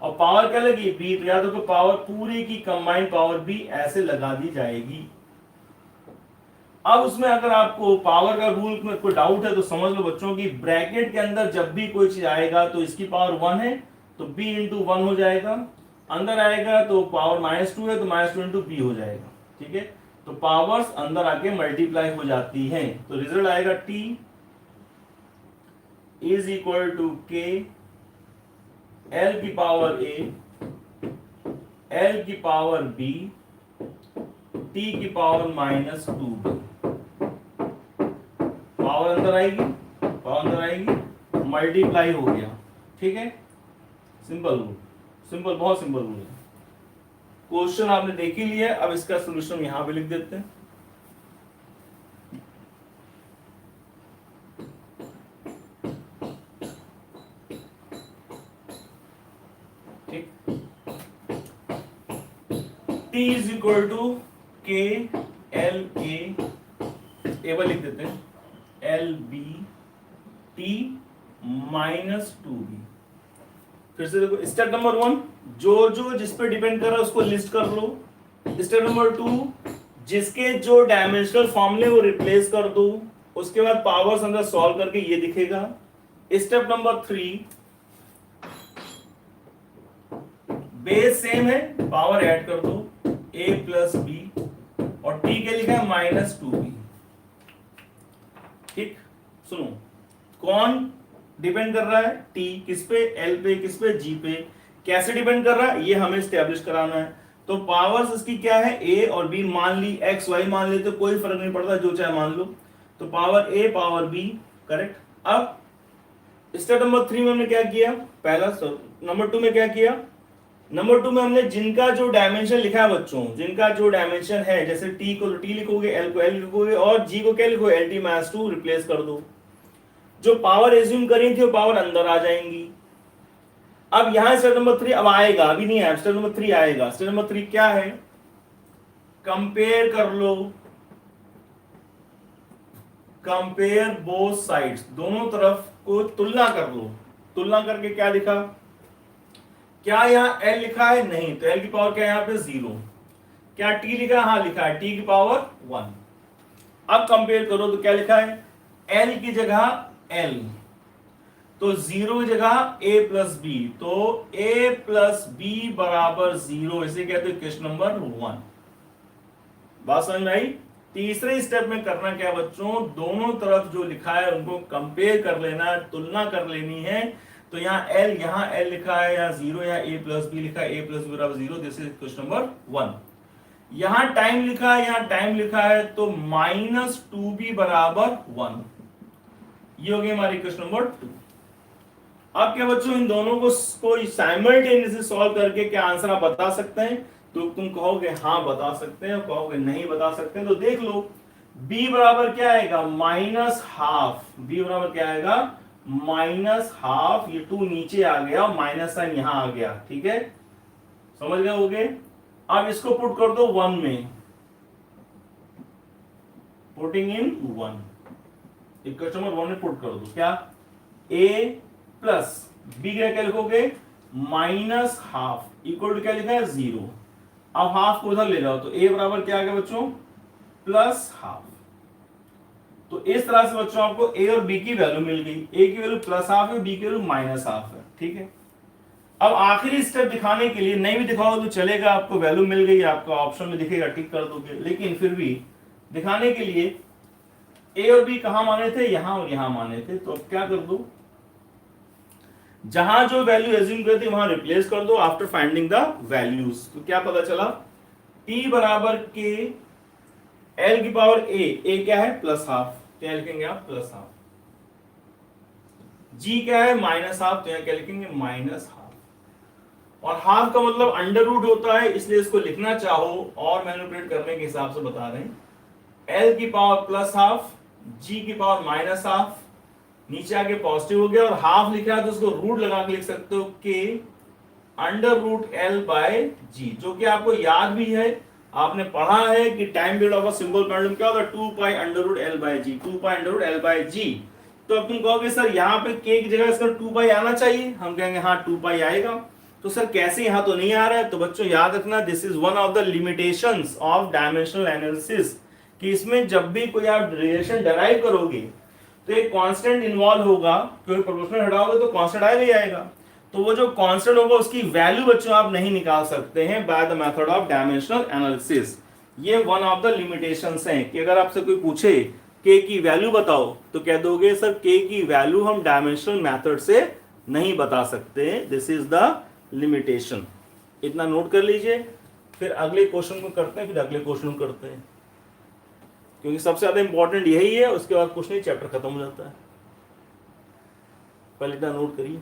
और पावर क्या लगी? बी। तो याद रखो पावर पूरी की कंबाइंड पावर भी ऐसे लगा दी जाएगी। अब उसमें अगर आपको पावर का रूल में कोई डाउट है तो समझ लो बच्चों की ब्रैकेट के अंदर जब भी कोई चीज आएगा तो इसकी पावर 1 है तो b इंटू 1 हो जाएगा, अंदर आएगा तो पावर -2 है तो -2 इंटू बी हो जाएगा। ठीक है, तो पावर्स अंदर आके मल्टीप्लाई हो जाती हैं। तो रिजल्ट आएगा t is equal to k l की पावर a, l की पावर b, t की पावर -2b। पावर अंदर आएगी, पावर अंदर आएगी, मल्टीप्लाई हो गया। ठीक है, सिंपल रूल, सिंपल, बहुत सिंपल रूल है। क्वेश्चन आपने देख ही लिया, अब इसका सॉल्यूशन यहां पे लिख देते हैं। ठीक, T इज इक्वल टू के एल ए, एवं लिख देते हैं एल बी टी -2b। फिर से देखो स्टेप नंबर 1, जो जो जिस पे डिपेंड कर रहा है उसको लिस्ट कर लो। स्टेप नंबर 2, जिसके जो डायमेंशनल फॉर्मूले वो रिप्लेस कर दो। उसके बाद पावर्स अंदर सॉल्व करके ये दिखेगा। स्टेप नंबर 3, बेस सेम है, पावर ऐड कर दो a प्लस बी, और t के लिखा है -2b। ठीक, सुनो कौन डिपेंड कर रहा है? t किस पे? l पे, किस पे? g पे। कैसे डिपेंड कर रहा है ये हमें स्टैब्लिश कराना है। तो पावर्स इसकी क्या है? a और b मान ली, x y मान ले तो कोई फर्क नहीं पड़ता, जो चाहे मान लो। तो power a power b, correct. अब स्टेप नंबर 3 में हमने क्या किया? पहला नंबर 2 में क्या किया? नंबर 2 में हमने जिनका जो डायमेंशन लिखा है बच्चों, जिनका जो डायमेंशन है, जैसे t को t लिखोगे, l को l लिखोगे, और g को क्या लिखोगे? LT-2 रिप्लेस कर दो। जो पावर एज्यूम करी थी वो पावर अंदर आ जाएंगी। अब यहां स्टेप नंबर 3 अब आएगा, अभी नहीं आया, स्टेप नंबर 3 आएगा। स्टेप नंबर 3 क्या है? कंपेयर कर लो, कंपेयर बोथ साइड्स, दोनों तरफ को तुलना कर लो। तुलना करके क्या लिखा? क्या यहाँ l लिखा है? नहीं, तो l की पावर क्या है यहाँ पे? 0। क्या t लिखा है? हाँ लिखा है, t की पावर 1। अब कंपेयर करो तो क्या लिखा है? l की जगह l, तो 0 की जगह a प्लस बी, तो a प्लस बी बराबर 0, इसे कहते हैं क्वेश्चन नंबर 1। बात समझ में आई? तीसरे स्टेप में करना क्या बच्चों? दोनों तरफ जो लिखा है उनको कंपेयर कर लेना, तुलना कर लेनी है। तो यहाँ l लिखा है, यहाँ 0, यहाँ a प्लस बी लिखा है, a प्लस बी बराबर 0, दिस इज क्वेश्चन नंबर 1। यहाँ टाइम लिखा है, यहाँ टाइम लिखा है, तो -2b बराबर 1, ये हो गई हमारी क्वेश्चन नंबर 2। अब क्या बच्चों, इन दोनों को साइमल्टेनियसली सॉल्व करके क्या आंसर आप बता सकते हैं? तो तुम कहोगे हाँ बता सकते हैं, और कहोगे नहीं बता सकते हैं। तो देख लो, b बराबर क्या आएगा? -12। b बराबर क्या आएगा? -12। ये 2 नीचे आ गया और माइनस साइन यहां आ गया, ठीक है, समझ गए होगे। अब इसको पुट कर दो 1 में, पुटिंग इन 1, इक्वेशन नंबर 1 में पुट कर दो। क्या? a प्लस b क्या लिखोगे? -12 इक्वल टू क्या लिखा है? 0। अब हाफ को उधर ले जाओ, तो a बराबर क्या आ गया बच्चों? +12। तो इस तरह से बच्चों आपको a और b की वैल्यू मिल गई। a की वैल्यू +12 है, b की वैल्यू -12 है, ठीक है। अब आखिरी स्टेप दिखाने के लिए, नहीं भी दिखाओ तो चलेगा, आपको वैल्यू मिल गई, आपका ऑप्शन में दिखेगा, टिक कर दोगे, लेकिन फिर भी दिखाने के लिए a और b कहां माने थे? यहां और यहां माने थे। तो अब क्या कर दो, जहां जो वैल्यू एज्यूम करती है वहां रिप्लेस कर दो आफ्टर फाइंडिंग द वैल्यूज। तो क्या पता चला? t बराबर के l की पावर a क्या है? +12, क्या लिखेंगे आप? +12। g क्या है? -12, तो यहां क्या लिखेंगे? -12। और हाफ का मतलब अंडर रूट होता है, इसलिए इसको लिखना चाहो और मैनिपुलेट करने के हिसाब से बता रहे हैं। l की पावर +12, g की पावर -12, नीचे आके पॉजिटिव हो गया, और हाफ लिख रहा है तो उसको रूट लगा के लिख सकते हो के √L/g, जो कि आपको याद भी है, आपने पढ़ा है कि time period of a simple pendulum क्या होता है? 2π√L/g, 2π√L/g। तो अब तुम कहोगे सर यहाँ पे k की जगह इसका 2π आना चाहिए, हम कहेंगे हाँ 2π आएगा। तो सर कैसे, यहाँ तो नहीं आ रहा है। तो बच्चों याद रखना, this is one of the limitations of dimensional analysis, कि इसमें जब भी कोई आप रिलेशन डराइव करोगे तो एक कांस्टेंट इन्वॉल्व होगा, क्योंकि प्रोपोर्शनल हटाओगे तो कांस्टेंट आएगा ही आएगा। तो वो जो कांस्टेंट होगा उसकी वैल्यू बच्चों आप नहीं निकाल सकते हैं by the method of dimensional analysis. ये वन ऑफ द लिमिटेशंस हैं कि अगर आपसे कोई पूछे k की वैल्यू बताओ तो कह दोगे सर k की वैल्यू हम डायमेंशनल मेथड से नहीं बता सकते, दिस इज द लिमिटेशन। इतना नोट कर लीजिए, फिर अगले क्वेश्चन को करते हैं, फिर अगले क्वेश्चन को करते हैं, क्योंकि सबसे ज्यादा इंपॉर्टेंट यही है, उसके बाद कुछ नहीं, चैप्टर खत्म हो जाता है। पहले इतना नोट करिए।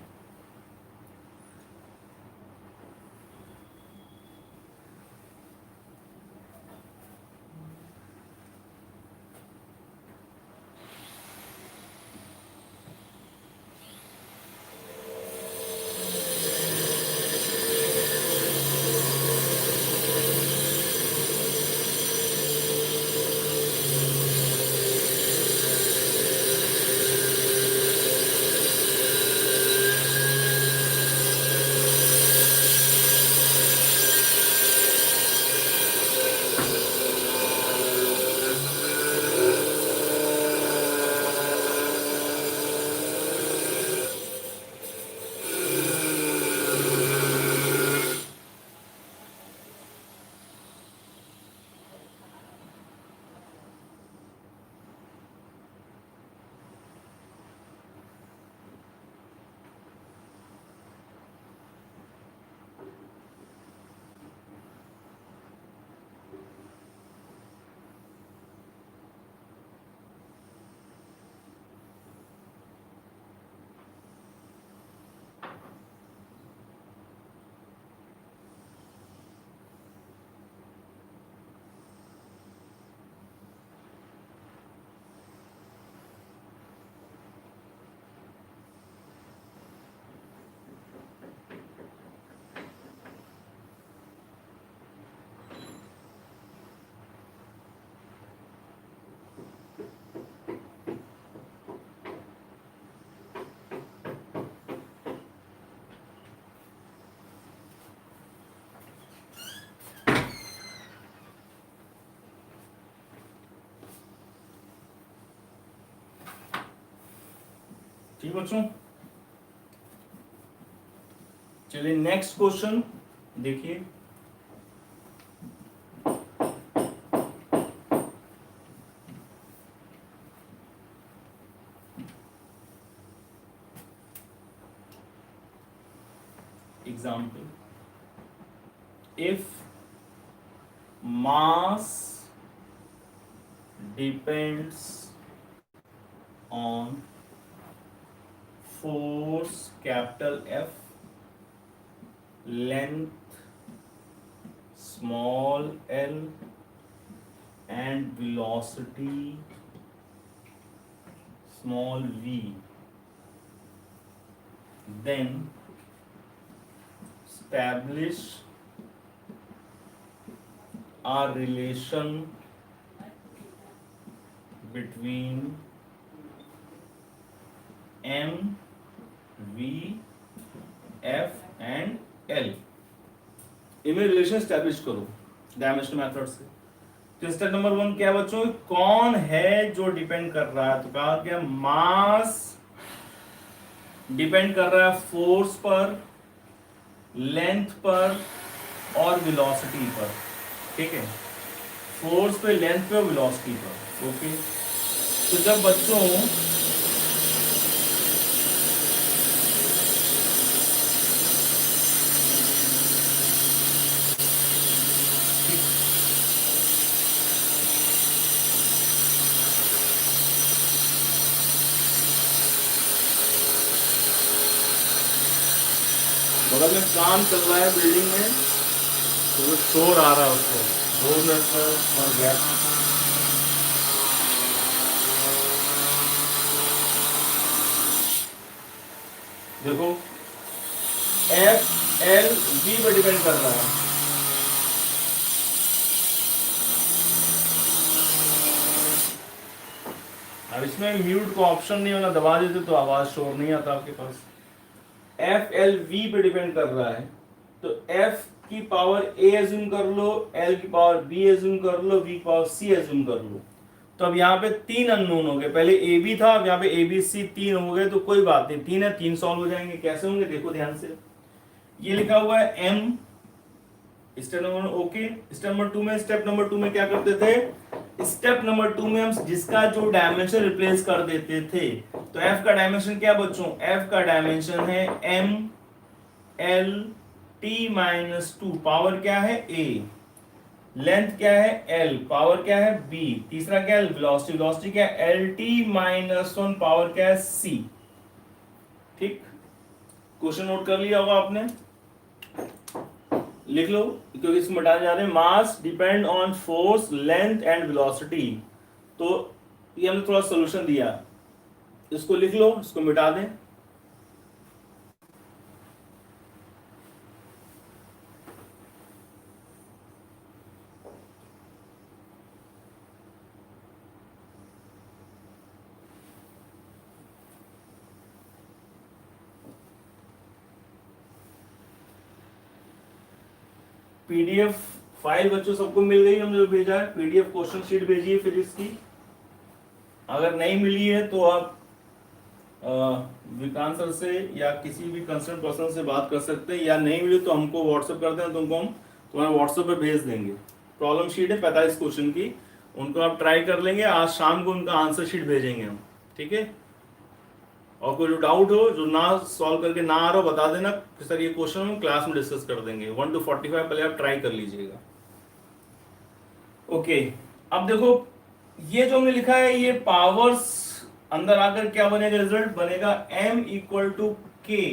ठीक बच्चों, चलिए नेक्स्ट क्वेश्चन देखिए। Example, if mass depends on force capital F, length small L and velocity small v, then establish a relation between m, v, f and l। इनमें रिलेशन स्टैब्लिश करो डायमेंशनल मेथड से। तो step number 1 क्या बच्चों, कौन है जो depend कर रहा है? तो कहा क्या, मास डिपेंड कर रहा है फोर्स पर, लेंथ पर और वेलोसिटी पर। ठीक है, फोर्स पे, लेंथ पे, वेलोसिटी पर। ओके, तो जब बच्चों बगल में काम चल रहा है बिल्डिंग में, तो वो शोर आ रहा है उसको 2 मिनट और गैप। देखो एफ एल बी पर डिपेंड कर रहा है। अब इसमें म्यूट का ऑप्शन नहीं होना, दबा देते तो आवाज शोर नहीं आता आपके पास। एफ एल वी पे डिपेंड कर रहा है, तो एफ की पावर ए एज्यूम कर लो, एल की पावर बी एज्यूम कर लो, वी की पावर सी एज्यूम कर लो। तो अब यहाँ पे 3 अननोन हो गए, पहले ए बी था, अब यहाँ पे ए बी सी 3 हो गए। तो कोई बात नहीं, 3 है, 3 सॉल्व हो जाएंगे। कैसे होंगे देखो ध्यान से। ये लिखा हुआ है M, step number okay. Step number 2 में क्या करते थे? स्टेप नंबर 2 में हम जिसका जो डायमेंशन रिप्लेस कर देते थे। तो एफ का डायमेंशन क्या बच्चों? एफ का डायमेंशन है M L T minus 2, power क्या है ए, लेंथ क्या है एल, पावर क्या है बी, तीसरा क्या है वेलोसिटी, वेलोसिटी क्या है एल टी माइनस 1, पावर क्या है सी। ठीक, क्वेश्चन नोट कर लिया होगा आपने, लिख लो क्योंकि इसको मिटाने जा रहे हैं। Mass depend on force, length and velocity. तो ये हमने थोड़ा सोल्यूशन दिया, इसको लिख लो, इसको मिटा दें। पीडीएफ फाइल बच्चों सबको मिल गई, हमने जो भेजा है पीडीएफ क्वेश्चन शीट भेजी है फिजिक्स की। अगर नहीं मिली है तो आप विकांत सर से या किसी भी कंसर्न पर्सन से बात कर सकते हैं, या नहीं मिली तो हमको व्हाट्सएप कर दें, तुमको हम तुम्हारे व्हाट्सएप पे भेज देंगे। प्रॉब्लम शीट है 45 क्वेश्चन की, उनको आप ट्राई कर लेंगे, आज शाम को उनका आंसर शीट भेजेंगे हम। ठीक है, और कोई जो डाउट हो, जो ना सॉल्व करके ना आ रहा हो, बता देना कि सर ये क्वेश्चन हम क्लास में डिस्कस कर देंगे। 1 to 45 पहले आप ट्राई कर लीजिएगा। ओके, अब देखो ये जो हमने लिखा है, ये पावर्स अंदर आकर क्या बनेगा? रिजल्ट बनेगा m इक्वल टू के,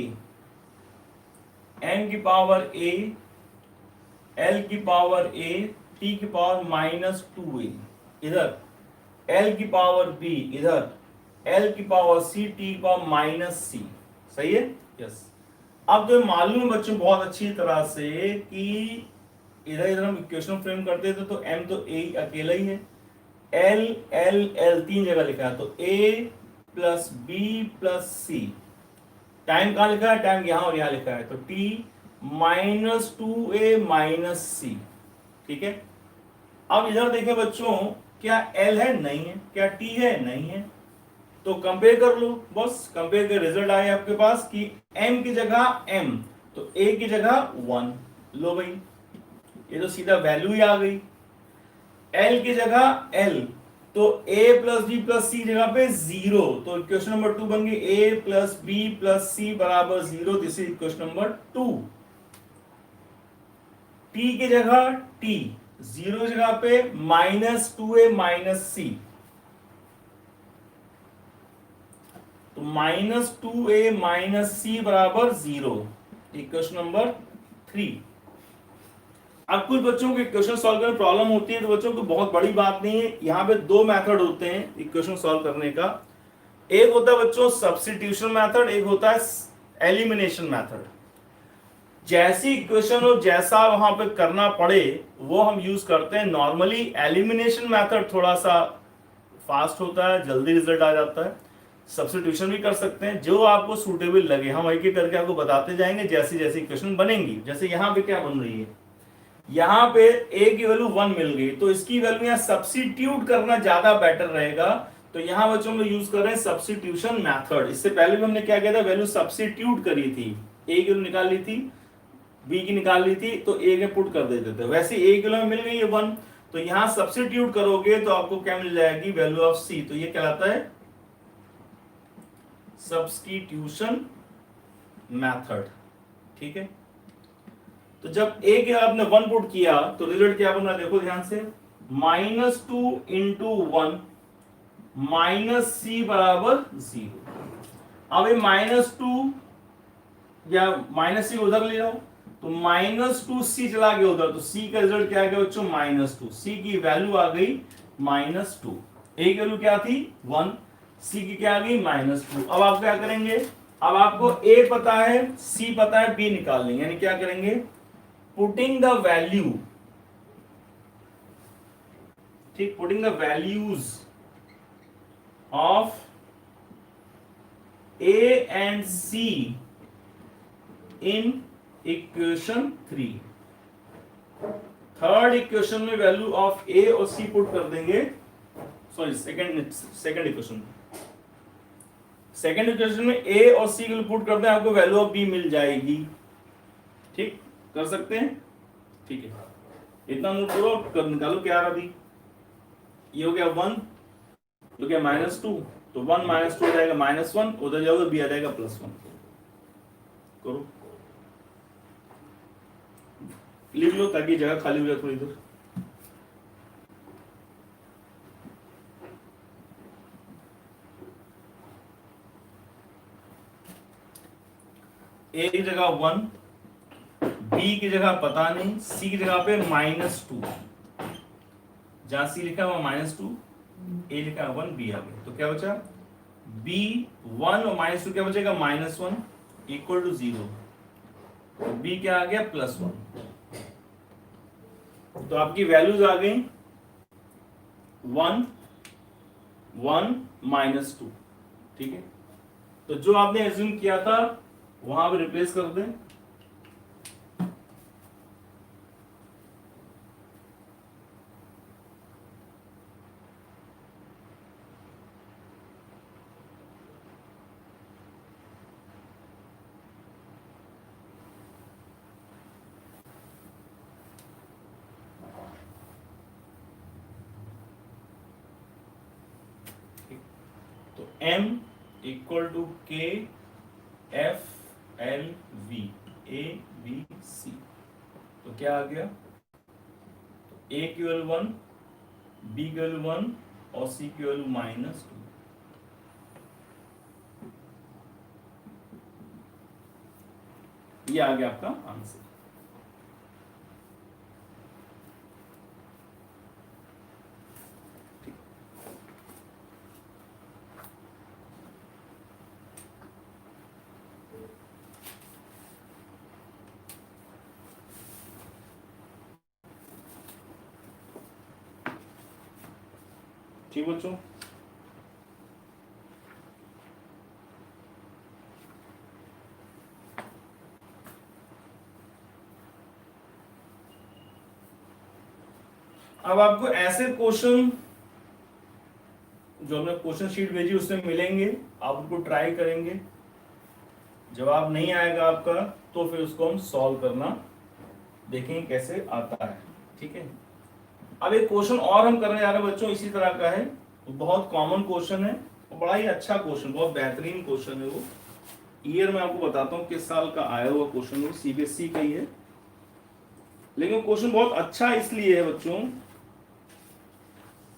m की पावर a, l की पावर a, t की पावर -2a इधर, l की पावर b इधर, l की पावर c, t की पावर -c। सही है? यस। अब तो मालूम है बच्चों बहुत अच्छी तरह से कि इधर इधर हम इक्वेशन फ्रेम करते थे, तो m तो a अकेला ही है, l l l 3 जगह लिखा है, तो a plus b plus c। Time कहाँ लिखा है? टाइम यहाँ और यहाँ लिखा है, तो t -2a माइनस c। ठीक है, अब इधर देखें बच्चों, क्या l है? नहीं है। क्या t है? नहीं है। तो कंपेयर कर लो, बस कंपेयर कर, रिजल्ट आए आपके पास कि m की जगह m, तो a की जगह 1। लो भाई, ये तो सीधा वैल्यू ही आ गई। l की जगह l, तो a plus b plus c जगह पे 0, तो इक्वेशन नंबर 2 बन गई a plus b plus c बराबर 0। This is equation number 2। t की जगह t, 0 की जगह पे -2a माइनस c। तो -2a माइनस सी बराबर 0। Equation number 3। अब कुछ बच्चों को इक्वेशन सॉल्व करने में प्रॉब्लम होती है, तो बच्चों को बहुत बड़ी बात नहीं है। यहाँ पे दो मेथड होते हैं इक्वेशन सॉल्व करने का। एक होता है बच्चों सब्स्टिट्यूशन मेथड, एक होता है एलिमिनेशन मेथड। जैसी इक्वेशन हो, जैसा वहां पे करना पड़े, वो हम यूज करते हैं। नॉर्मली एलिमिनेशन मेथड थोड़ा सा फास्ट होता है, जल्दी रिजल्ट आ जाता है। सब्स्टिट्यूशन भी कर सकते हैं, जो आपको सूटेबल लगे। हम एक एक करके आपको बताते जाएंगे जैसी जैसी इक्वेशन बनेंगी। जैसे यहाँ पे क्या बन रही है, यहाँ पे a की वैल्यू 1 मिल गई, तो इसकी वैल्यू यहाँ सब्स्टिट्यूट करना ज्यादा बेटर रहेगा। तो यहाँ बच्चों हम लोग यूज कर रहे हैं सब्स्टिट्यूशन मेथड। इससे पहले भी हमने क्या किया था, वैल्यू सब्स्टिट्यूट करी थी। a की वैल्यू निकाल ली थी, b की निकाल ली थी, तो a में पुट कर देते थे। वैसे a की वैल्यू मिल गई है 1, तो यहाँ सब्स्टिट्यूट करोगे तो आपको क्या मिल जाएगी, वैल्यू ऑफ c। तो ये कहलाता है सब्स्टिट्यूशन मेथड। ठीक है, तो जब a के आपने 1 पुट किया तो रिजल्ट क्या बन रहा है, देखो ध्यान से। -2 इंटू 1 माइनस सी बराबर 0। अब ये -2 या माइनस सी उधर ले जाओ, तो -2 चला गया उधर, तो c का रिजल्ट क्या आ गया बच्चों, -2। c की वैल्यू आ गई -2। a की वैल्यू क्या थी 1, c की क्या आ गई -2। अब आप क्या करेंगे, अब आपको a पता है, c पता है, b निकाल लेंगे। यानी क्या करेंगे, पुटिंग द वैल्यू, ठीक, putting the values of a and c in equation 3। Third equation में वैल्यू ऑफ a और c पुट कर देंगे। सॉरी, सेकंड इक्वेशन में a और c को पुट कर दें, आपको वैल्यू ऑफ b मिल जाएगी। ठीक, कर सकते हैं। ठीक है, इतना नोट करो, कर निकालो क्या आ रहा। अभी ये हो गया 1, तो क्या -2, तो 1 - 2 हो जाएगा -1, उधर जाओगे b आ जाएगा +1। करो, लिख लो ताकि जगह खाली हो जाए थोड़ी देर। a की जगह 1, b की जगह पता नहीं, c की जगह पे -2। जहां c लिखा हुआ -2, a लिखा 1, b आ गया, तो क्या बचा, b 1 और -2 क्या बचेगा, -1 इक्वल टू 0। तो b क्या आ गया, +1। तो आपकी वैल्यूज आ गई 1, 1, -2। ठीक है, तो जो आपने एज्यूम किया था वहां पे रिप्लेस कर दें। तो m equal to k f l v a b c। तो क्या आ गया, a की वैल्यू 1, b की वैल्यू 1 और c की वैल्यू -2। ये आ गया आपका आंसर। ठीक बच्चों, अब आपको ऐसे क्वेश्चन जो हमने क्वेश्चन शीट भेजी उसमें मिलेंगे, आप उनको ट्राई करेंगे। जवाब नहीं आएगा आपका तो फिर उसको हम सॉल्व करना देखेंगे कैसे आता है। ठीक है, अब एक क्वेश्चन और हम करने जा रहे हैं बच्चों, इसी तरह का है, तो बहुत कॉमन क्वेश्चन है और बड़ा ही अच्छा क्वेश्चन, बहुत बेहतरीन क्वेश्चन है। वो ईयर मैं आपको बताता हूँ किस साल का आया हुआ क्वेश्चन, वो सीबीएसई का ही है, लेकिन क्वेश्चन बहुत अच्छा इसलिए है बच्चों,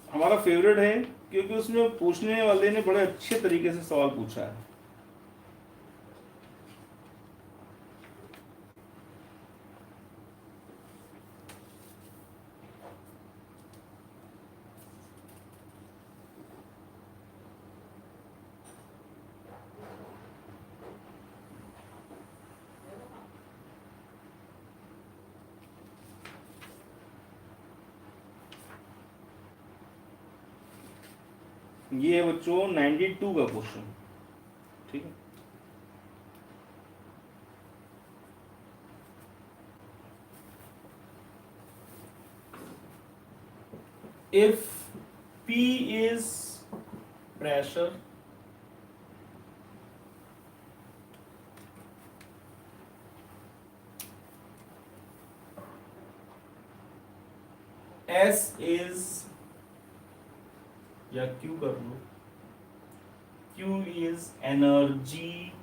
हमारा फेवरेट है क्योंकि उसमें पूछने वाले ने बड़े अच्छे तरीके से सवाल पूछा है। ये बच्चों 92 का क्वेश्चन, ठीक है। If P is pressure, S is, या Q कर लो, Q is energy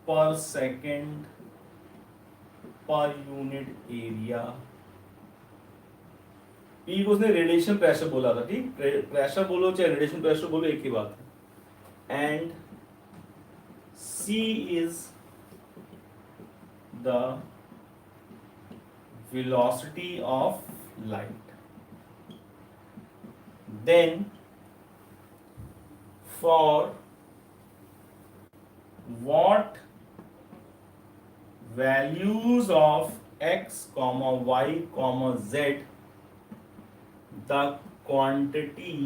per second per unit area। P को उसने रेडिएशन प्रेशर बोला था, ठीक, प्रेशर बोलो चाहे रेडिएशन प्रेशर बोलो एक ही बात है। And C is the velocity of light, then for what values of x comma y comma z the quantity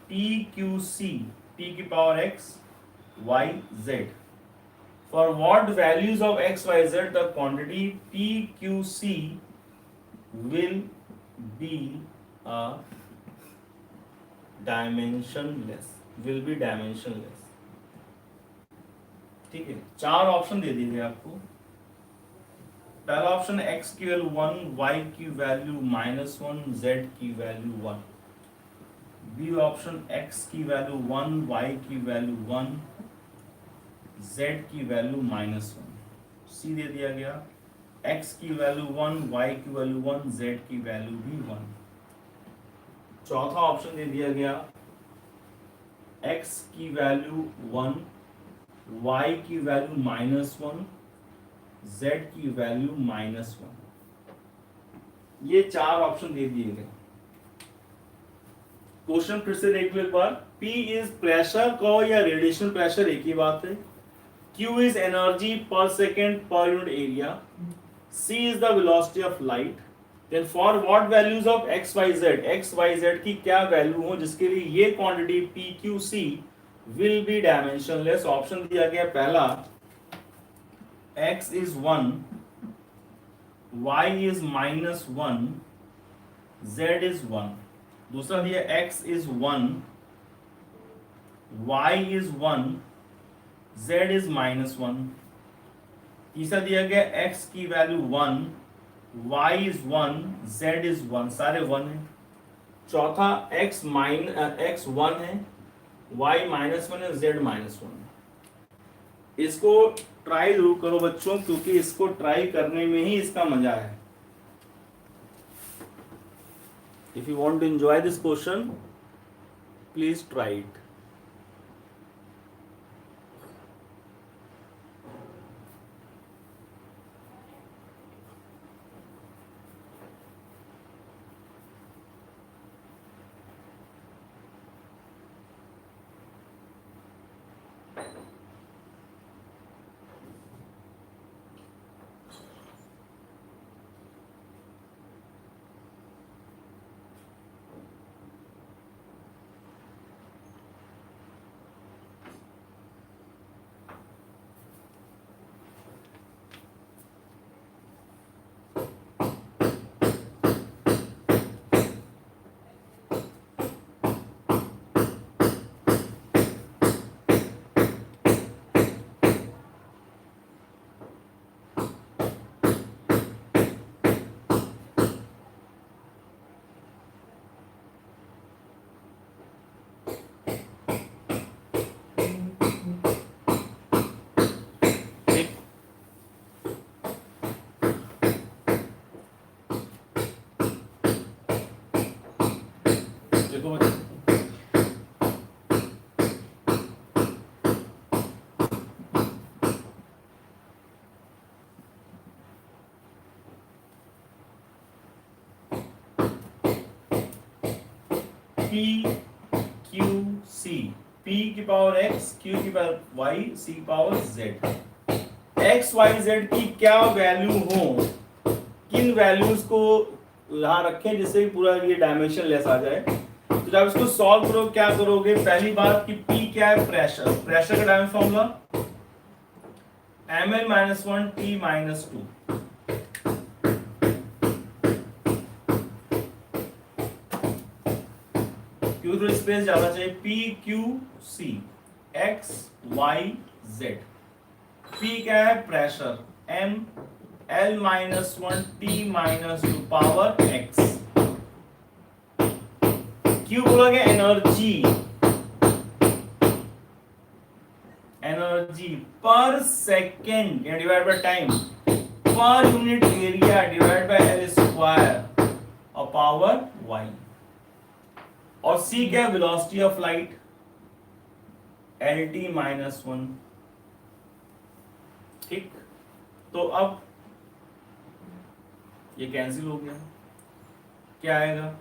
PQC, P की power x y z, for what values of x y z the quantity PQC will be a dimensionless, ठीक है। चार option दे दिए गए आपको। पहला option x की value 1, y की वैल्यू -1, z की वैल्यू 1। बी ऑप्शन x की वैल्यू 1, y की वैल्यू 1, z की वैल्यू -1। सी दे दिया गया x की वैल्यू 1, y की वैल्यू 1, z की वैल्यू भी 1। चौथा ऑप्शन दे दिया गया x की वैल्यू 1, y की वैल्यू -1, z की वैल्यू -1। ये चार ऑप्शन दे दिए गए। क्वेश्चन फिर से देख लो एक बार। P इज प्रेशर को या रेडिएशन प्रेशर एक ही बात है। Q is energy per second per unit area. C is the velocity of light. Then for what values of x y z की क्या वैल्यू हो जिसके लिए ये quantity PQC will be dimensionless. Option दिया गया पहला x is 1, y is -1, z is 1। दूसरा दिया x is 1, y is 1, z is -1। तीसरा दिया गया x की value 1, y is 1, z is 1, सारे 1 है। चौथा x 1 है, y -1 है, z -1 है। इसको ट्राई जरूर करो बच्चों, क्योंकि इसको ट्राई करने में ही इसका मजा है। If you want to enjoy this question please try it. देखो P Q C, P की पावर x, Q की पावर y, C की power z। x y z की क्या वैल्यू हो किन वैल्यूज को यहाँ रखें जिससे पूरा ये डायमेंशन लेस आ जाए। तो जब इसको सॉल्व करो क्या करोगे, पहली बात कि P क्या है, प्रेशर, प्रेशर का डायमेंशन फॉर्मूला ml-1 T-2। क्यों थोड़ी स्पेस ज्यादा चाहिए, PQC X Y Z। P क्या है, pressure, ml-1 T-2 power X। Q बोलोगे energy, energy per second divide by time पर unit area divide by L square और पावर y। और c क्या है, वेलोसिटी ऑफ लाइट, LT-1। ठीक, तो अब ये कैंसिल हो गया, क्या आएगा,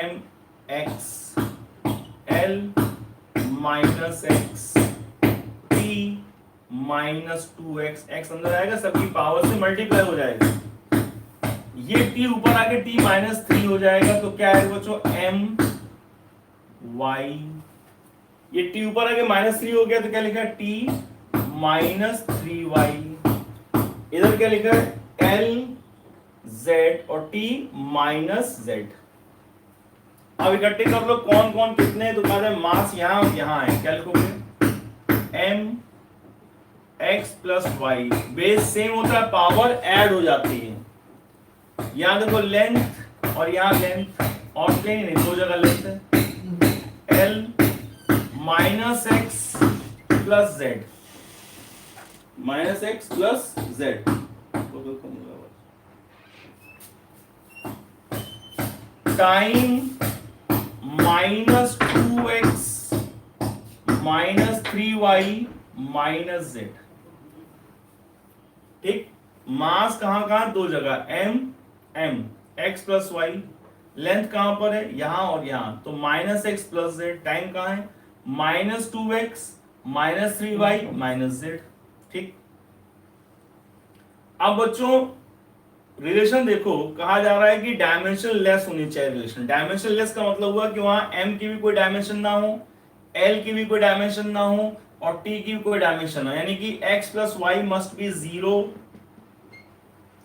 mx l minus x T minus 2x, x अंदर आएगा, सबकी पावर से मल्टीप्लाई हो जाएगा, ये t ऊपर आके t-3 हो जाएगा, तो क्या आएगा बच्चों, m y। ये t ऊपर आके -3 हो गया तो क्या लिखा, t-3y। इधर क्या लिखा है, l z और t-z। अब इकट्ठे कर लो कौन कौन कितने, तो कहा मास यहाँ और यहाँ है, क्या लिखोगे, m x plus y, base same होता है, पावर ऐड हो जाती है। यहाँ देखो लेंथ और यहाँ लेंथ और प्लेन है, दो जगह लेंथ है, l minus x plus Z, minus x plus Z. Time -2x -3y -z। ठीक, मास कहां कहां, दो जगह, m x plus y, length कहां पर है, यहां और यहां, तो -x प्लस z। टाइम कहां है, -2x -3y -z। ठीक, अब बच्चों रिलेशन देखो, कहा जा रहा है कि डायमेंशन लेस होनी चाहिए रिलेशन। डायमेंशन लेस का मतलब हुआ कि वहां m की भी कोई डायमेंशन ना हो, l की भी कोई डायमेंशन ना हो और t की भी कोई डायमेंशन ना हो, यानी कि x plus y must be 0।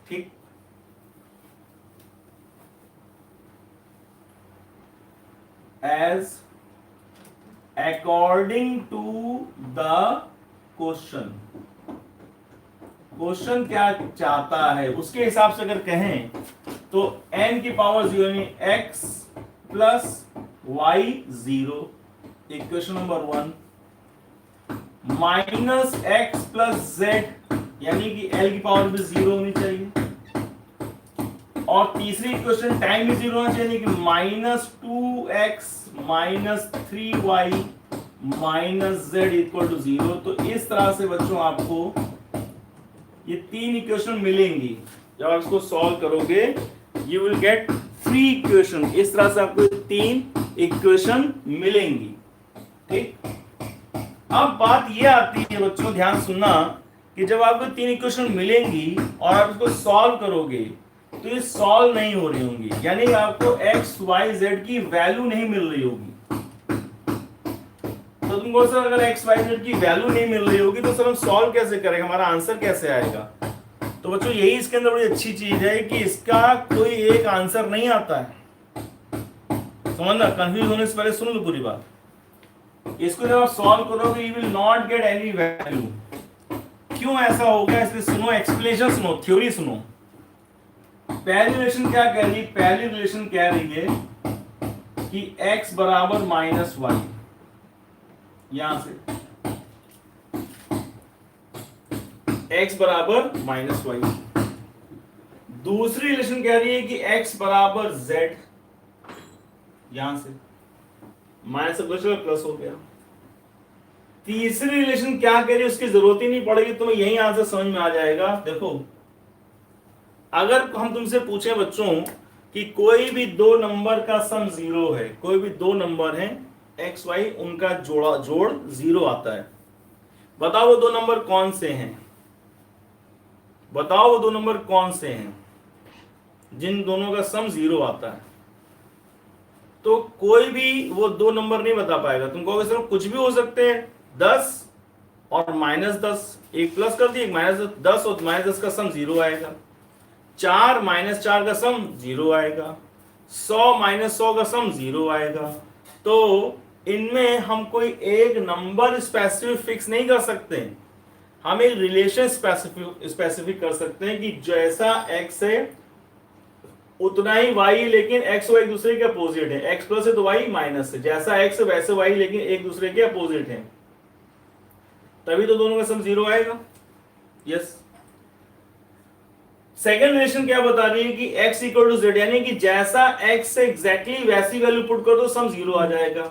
ठीक, as according to the question, question क्या चाहता है उसके हिसाब से अगर कहें तो n की पावर 0 यानी x plus y 0, equation number 1, minus x plus z यानी कि l की पावर भी 0 होनी चाहिए, और तीसरी इक्वेशन टाइम भी 0 होना चाहिए, यानी कि -2x -3y -z equal to 0। तो इस तरह से बच्चों आपको ये तीन इक्वेशन मिलेंगी। जब आप इसको सॉल्व करोगे यू विल गेट 3 इक्वेशन, इस तरह से आपको तीन इक्वेशन मिलेंगी। ठीक, अब बात ये आती है बच्चों, ध्यान सुनना, कि जब आपको तीन इक्वेशन मिलेंगी और आप इसको सॉल्व करोगे तो ये सॉल्व नहीं हो रही होंगी, यानी आपको x y z की वैल्यू नहीं मिल रही होगी। तो तुमको सर अगर x y z की वैल्यू नहीं मिल रही होगी तो सर हम सॉल्व कैसे करेंगे, हमारा आंसर कैसे आएगा। तो बच्चों यही इसके अंदर बड़ी अच्छी चीज है कि इसका कोई एक आंसर नहीं आता है, समझना, कंफ्यूज होने से पहले सुन लो पूरी बात। इसको जब आप सॉल्व करोगे you will not get any value. क्यों ऐसा होगा, इसलिए सुनो, एक्सप्लेनेशन सुनो, थ्योरी सुनो। पहली रिलेशन क्या कह रही है, पहली रिलेशन कह रही है कि x बराबर -y, यहां से x बराबर -y। दूसरी रिलेशन कह रही है कि x बराबर z, यहां से माइनस प्लस हो गया। तीसरी रिलेशन क्या कह रही है उसकी जरूरत ही नहीं पड़ेगी, तुम्हें यही आंसर समझ में आ जाएगा। देखो, अगर हम तुमसे पूछे बच्चों कि कोई भी दो नंबर का सम 0 है, कोई भी दो नंबर है x y, उनका जोड़ 0 आता है, बताओ वो दो नंबर कौन से हैं, बताओ वो दो नंबर कौन से हैं। जिन दोनों का सम 0 आता है। तो कोई भी वो दो नंबर नहीं बता पाएगा। तुम कहोगे सर कुछ भी हो सकते हैं, 10 और -10, एक प्लस कर दिए, एक -10, 10 और -10 का सम 0 आएगा। 4 -4 का सम 0 आएगा। 100 -100 का सम 0 आएगा। तो इनमें हम कोई एक नंबर स्पेसिफिक फिक्स नहीं कर सकते, हम एक रिलेशन स्पेसिफिक कर सकते हैं कि जैसा x है उतना ही y, लेकिन x और एक दूसरे के अपोजिट है। x प्लस है तो y माइनस है, जैसा x है वैसे y, लेकिन एक दूसरे के अपोजिट है, तभी तो दोनों का सम 0 आएगा। यस। सेकेंड रिलेशन क्या बता रही है कि x इक्वल टू जेड, यानी कि जैसा x से एग्जैक्टली वैसी वैल्यू पुट कर दो सम 0 आ जाएगा।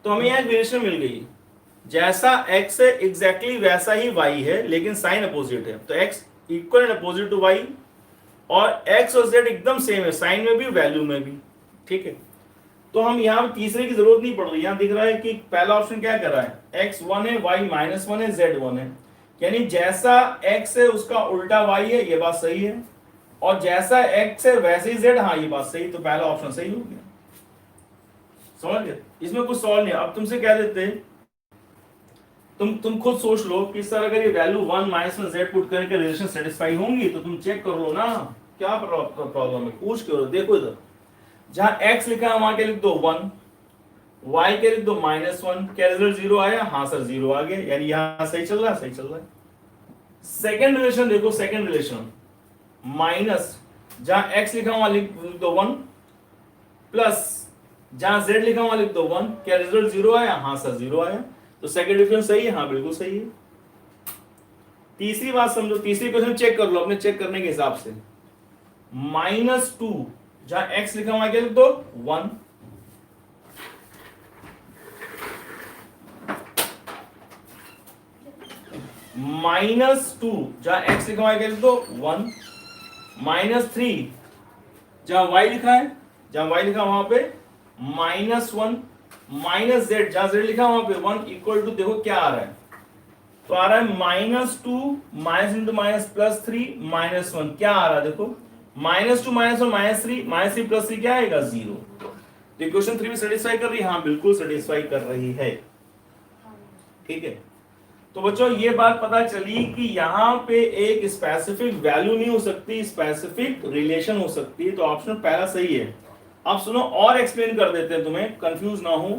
तो हमें यहां रिलेशन मिल गई, जैसा x है एग्जैक्टली वैसा ही y है, लेकिन साइन अपोजिट है। तो x equal and opposite to y, और x और z एकदम सेम है, साइन में भी वैल्यू में भी। ठीक है, तो हम यहाँ तीसरे की जरूरत नहीं पड़ रही। यहाँ दिख रहा है कि पहला ऑप्शन क्या कर रहा है, x 1 है, y -1 है, z 1 है, यानी जैसा x है उसका उल्टा y है, ये बात सही है, और जैसा x है वैसे ही z, हाँ ये बात सही। तो पहला ऑप्शन सही हो गया। समझ गए, इसमें कुछ सॉल्व नहीं। अब तुमसे कह देते, तुम खुद सोच लो कि सर अगर ये वैल्यू 1 -1 z पुट करके रिलेशन सेटिस्फाई होंगी तो तुम चेक कर लो ना, क्या प्रॉब्लम है, पूछ के लो। देखो इधर जहां x लिखा है वहां क्या लिख दो 1, y के लिख दो -1, क्या रिजल्ट 0 आया? हाँ सर 0 आ गया, यानी यहां सही चल रहा है, सही चल रहा है। सेकेंड रिलेशन देखो, सेकेंड रिलेशन माइनस, जहां x लिखा वहां लिख दो 1, प्लस जहां z लिखा वहां लिख दो 1, क्या रिजल्ट 0 आया? हाँ सर 0 आया। तो सेकेंड डिफरेंस सही है, हाँ बिल्कुल सही है। तीसरी बात समझो, तीसरी क्वेश्चन चेक कर लो अपने चेक करने के हिसाब से। -2 जहां x लिखा हुआ क्या लिख दो 1, -2 जहां x लिखा हुआ है क्या लिख दो 1, -3 जहां y लिखा है, जहां y लिखा वहां पे -1, -z जहां z लिखा वहां पे 1, इक्वल टू देखो क्या आ रहा है, तो आ रहा है -2 माइनस इंटू माइनस +3 -1, क्या आ रहा है देखो, -2 -1 -3, -3 +3 क्या आएगा 0। तो इक्वेशन 3 भी सेटिस्फाई कर रही है, हाँ बिल्कुल सेटिस्फाई कर रही है। ठीक है, तो बच्चों ये बात पता चली कि यहाँ पे एक स्पेसिफिक वैल्यू नहीं हो सकती, स्पेसिफिक रिलेशन हो सकती है। तो ऑप्शन पहला सही है। अब सुनो और एक्सप्लेन कर देते हैं तुम्हें, कंफ्यूज ना हो।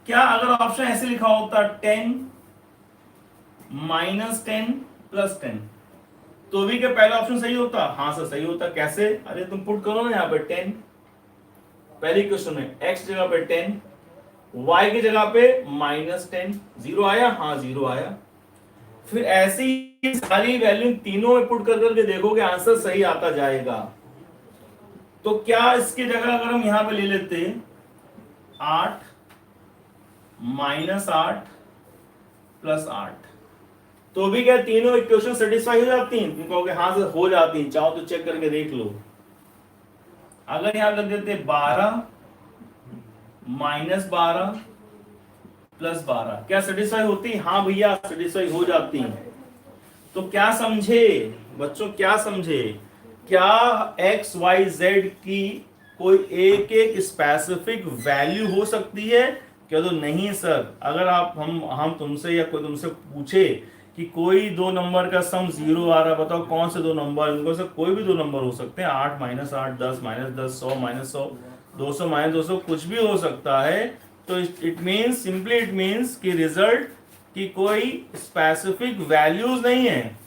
क्या अगर ऑप्शन ऐसे लिखा होता 10 -10 +10, तो भी क्या पहला ऑप्शन सही होता? हाँ सर सही होता। कैसे? अरे तुम पुट करो ना यहाँ पे 10, पहली क्वेश्चन में x जगह पे 10, y की जगह पे -10, 0 आया? हाँ 0 आया। फिर ऐसी ही सारी वैल्यू तीनों में पुट कर करके देखोगे आंसर सही आता जाएगा। तो क्या इसकी जगह अगर हम यहां पे ले लेते 8 -8 +8, तो भी क्या तीनों इक्वेशन सेटिस्फाई हो जाती हैं? तुम कहोगे हाँ सर हो जाती हैं, चाहो तो चेक करके देख लो। अगर यहां लग देते 12 -12 +12, क्या सेटिस्फाई होती? हाँ भैया सेटिस्फाई हो जाती हैं। तो क्या समझे बच्चों, क्या समझे? क्या x y z की कोई एक एक स्पेसिफिक वैल्यू हो सकती है? क्या तो नहीं सर। अगर आप हम तुमसे या कोई तुमसे पूछे कि कोई दो नंबर का सम 0 आ रहा है, बताओ कौन से दो नंबर? उनको से कोई भी दो नंबर हो सकते हैं, 8 -8, 10 -10, 100 -100, 200 -200, कुछ भी हो सकता है। तो it means, simply it means कि रिजल्ट की कोई स्पेसिफिक वैल्यूज नहीं है।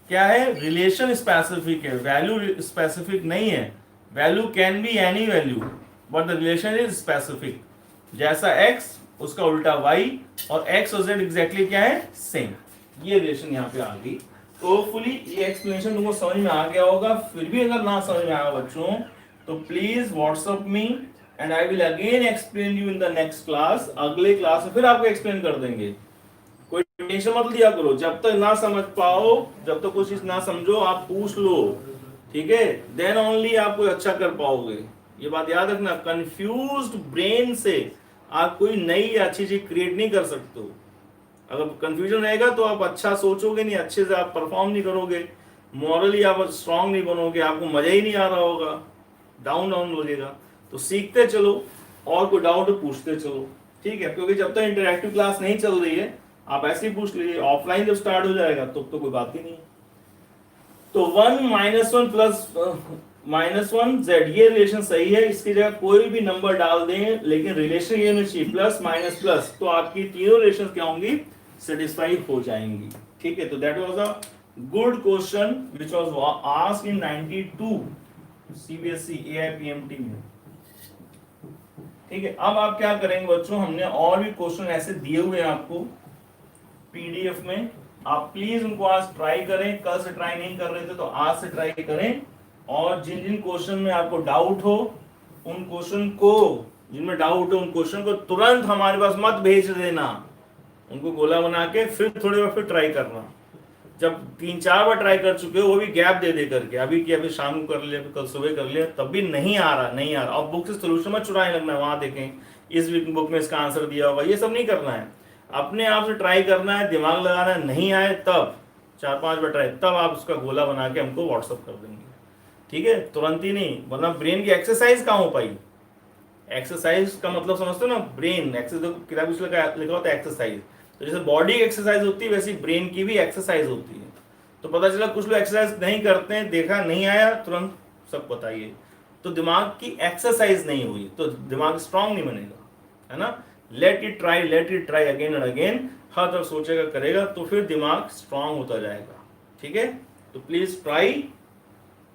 क्या है? रिलेशन स्पेसिफिक है, वैल्यू स्पेसिफिक नहीं है। Value can be any value, but the relation is specific. जैसा x उसका उल्टा y, और x और z एग्जैक्टली क्या है? सेम। ये रिलेशन यहाँ पे आ गई। तो होपफुली ये एक्सप्लेनेशन तुमको समझ में आ गया होगा। फिर भी अगर ना समझ में आया बच्चों तो please WhatsApp me and I will again explain you in the next class. अगले क्लास में फिर आपको एक्सप्लेन कर देंगे। कोई टेंशन मत लिया करो, जब तक ना समझ पाओ, जब तक कुछ चीज ना समझो आप पूछ लो, ठीक है? देन ओनली आप कोई अच्छा कर पाओगे। ये बात याद रखना, कंफ्यूज्ड ब्रेन से आप कोई नई अच्छी चीज क्रिएट नहीं कर सकते हो। अगर कंफ्यूजन रहेगा तो आप अच्छा सोचोगे नहीं, अच्छे से आप परफॉर्म नहीं करोगे। मॉरली आप स्ट्रांग नहीं बनोगे, आपको मजा ही नहीं आ रहा होगा, डाउन डाउन लगेगा। तो सीखते चलो और कोई डाउट पूछते चलो, ठीक है, क्योंकि जब तक इंटरेक्टिव क्लास नहीं चल रही है आप ऐसे ही पूछ लीजिए, ऑफलाइन जब स्टार्ट हो जाएगा तो कोई बात ही नहीं है। तो 1 -1 प्लस -1 z, ये रिलेशन सही है, इसकी जगह कोई भी नंबर डाल दें लेकिन रिलेशन ये होनी चाहिए प्लस माइनस प्लस, तो आपकी तीनों रिलेशन क्या होंगी, सेटिस्फाई हो जाएंगी, ठीक है। तो that was a good question which was asked in 92 CBSE AIPMT में, ठीक है। अब आप क्या करेंगे बच्चों, हमने और भी क्वेश्चन ऐसे दिए हुए हैं आपको पीडीएफ में, आप प्लीज उनको आज ट्राई करें, कल से ट्राई नहीं कर रहे थे तो आज से ट्राई करें, और जिन जिन क्वेश्चन में आपको डाउट हो उन क्वेश्चन को, जिनमें डाउट हो उन क्वेश्चन को तुरंत हमारे पास मत भेज देना, उनको गोला बना के फिर थोड़ी बार फिर ट्राई करना। जब 3-4 बार ट्राई कर चुके हो वो भी गैप दे करके, अभी कि अभी शाम को कर लिया, कल सुबह कर लिया, तब भी नहीं आ रहा। अब बुक से सोल्यूशन मत चुराने लगना है, वहां देखें इस बुक में इसका आंसर दिया होगा, ये सब नहीं करना है, अपने आप से ट्राई करना है, दिमाग लगाना है, नहीं आए तब 4-5 बार ट्राई, तब आप उसका गोला बना के हमको व्हाट्सअप कर देंगे, ठीक है, तुरंत ही नहीं, वरना ब्रेन की एक्सरसाइज कहाँ हो पाई। एक्सरसाइज का मतलब समझते हो ना, ब्रेन एक्सरसाइज, किताब में लिखा होता है एक्सरसाइज, तो जैसे बॉडी की एक्सरसाइज होती है वैसे ब्रेन की भी एक्सरसाइज होती है। तो पता चला कुछ लोग एक्सरसाइज नहीं करते हैं, देखा नहीं आया तुरंत सब बताइए, तो दिमाग की एक्सरसाइज नहीं हुई तो दिमाग स्ट्रांग नहीं बनेगा, है ना। Let it try again and again, हर तरफ सोचेगा करेगा तो फिर दिमाग स्ट्रांग होता जाएगा, ठीक है। तो प्लीज ट्राई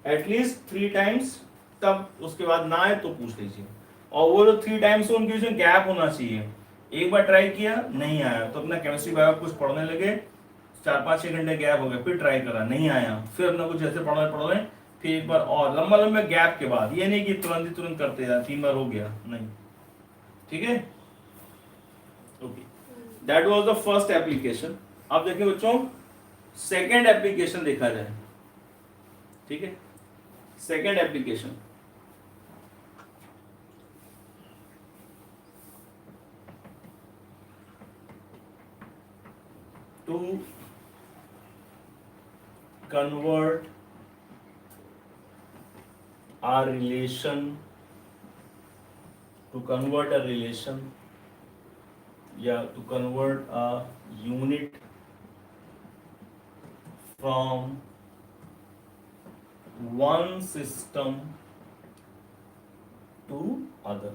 एटलीस्ट 3 टाइम्स, तब उसके बाद ना आए तो पूछ लीजिए, और वो जो 3 टाइम्स उनके बीच में गैप होना चाहिए, एक बार ट्राई किया नहीं आया तो अपना केमिस्ट्री बायो कुछ पढ़ने लगे, 4-5-6 घंटे गैप हो गया, फिर ट्राई करा नहीं आया, फिर अपना कुछ ऐसे पढ़ रहे, फिर एक बार और लंबा गैप के बाद, ये नहीं कि तुरंत करते जाए 3 बार हो गया, नहीं, ठीक है। Okay, that was the first application. अब देखिए बच्चों सेकेंड एप्लीकेशन देखा जाए, ठीक है। Second application, to convert a relation, to convert a relation या to convert a unit from one system to other।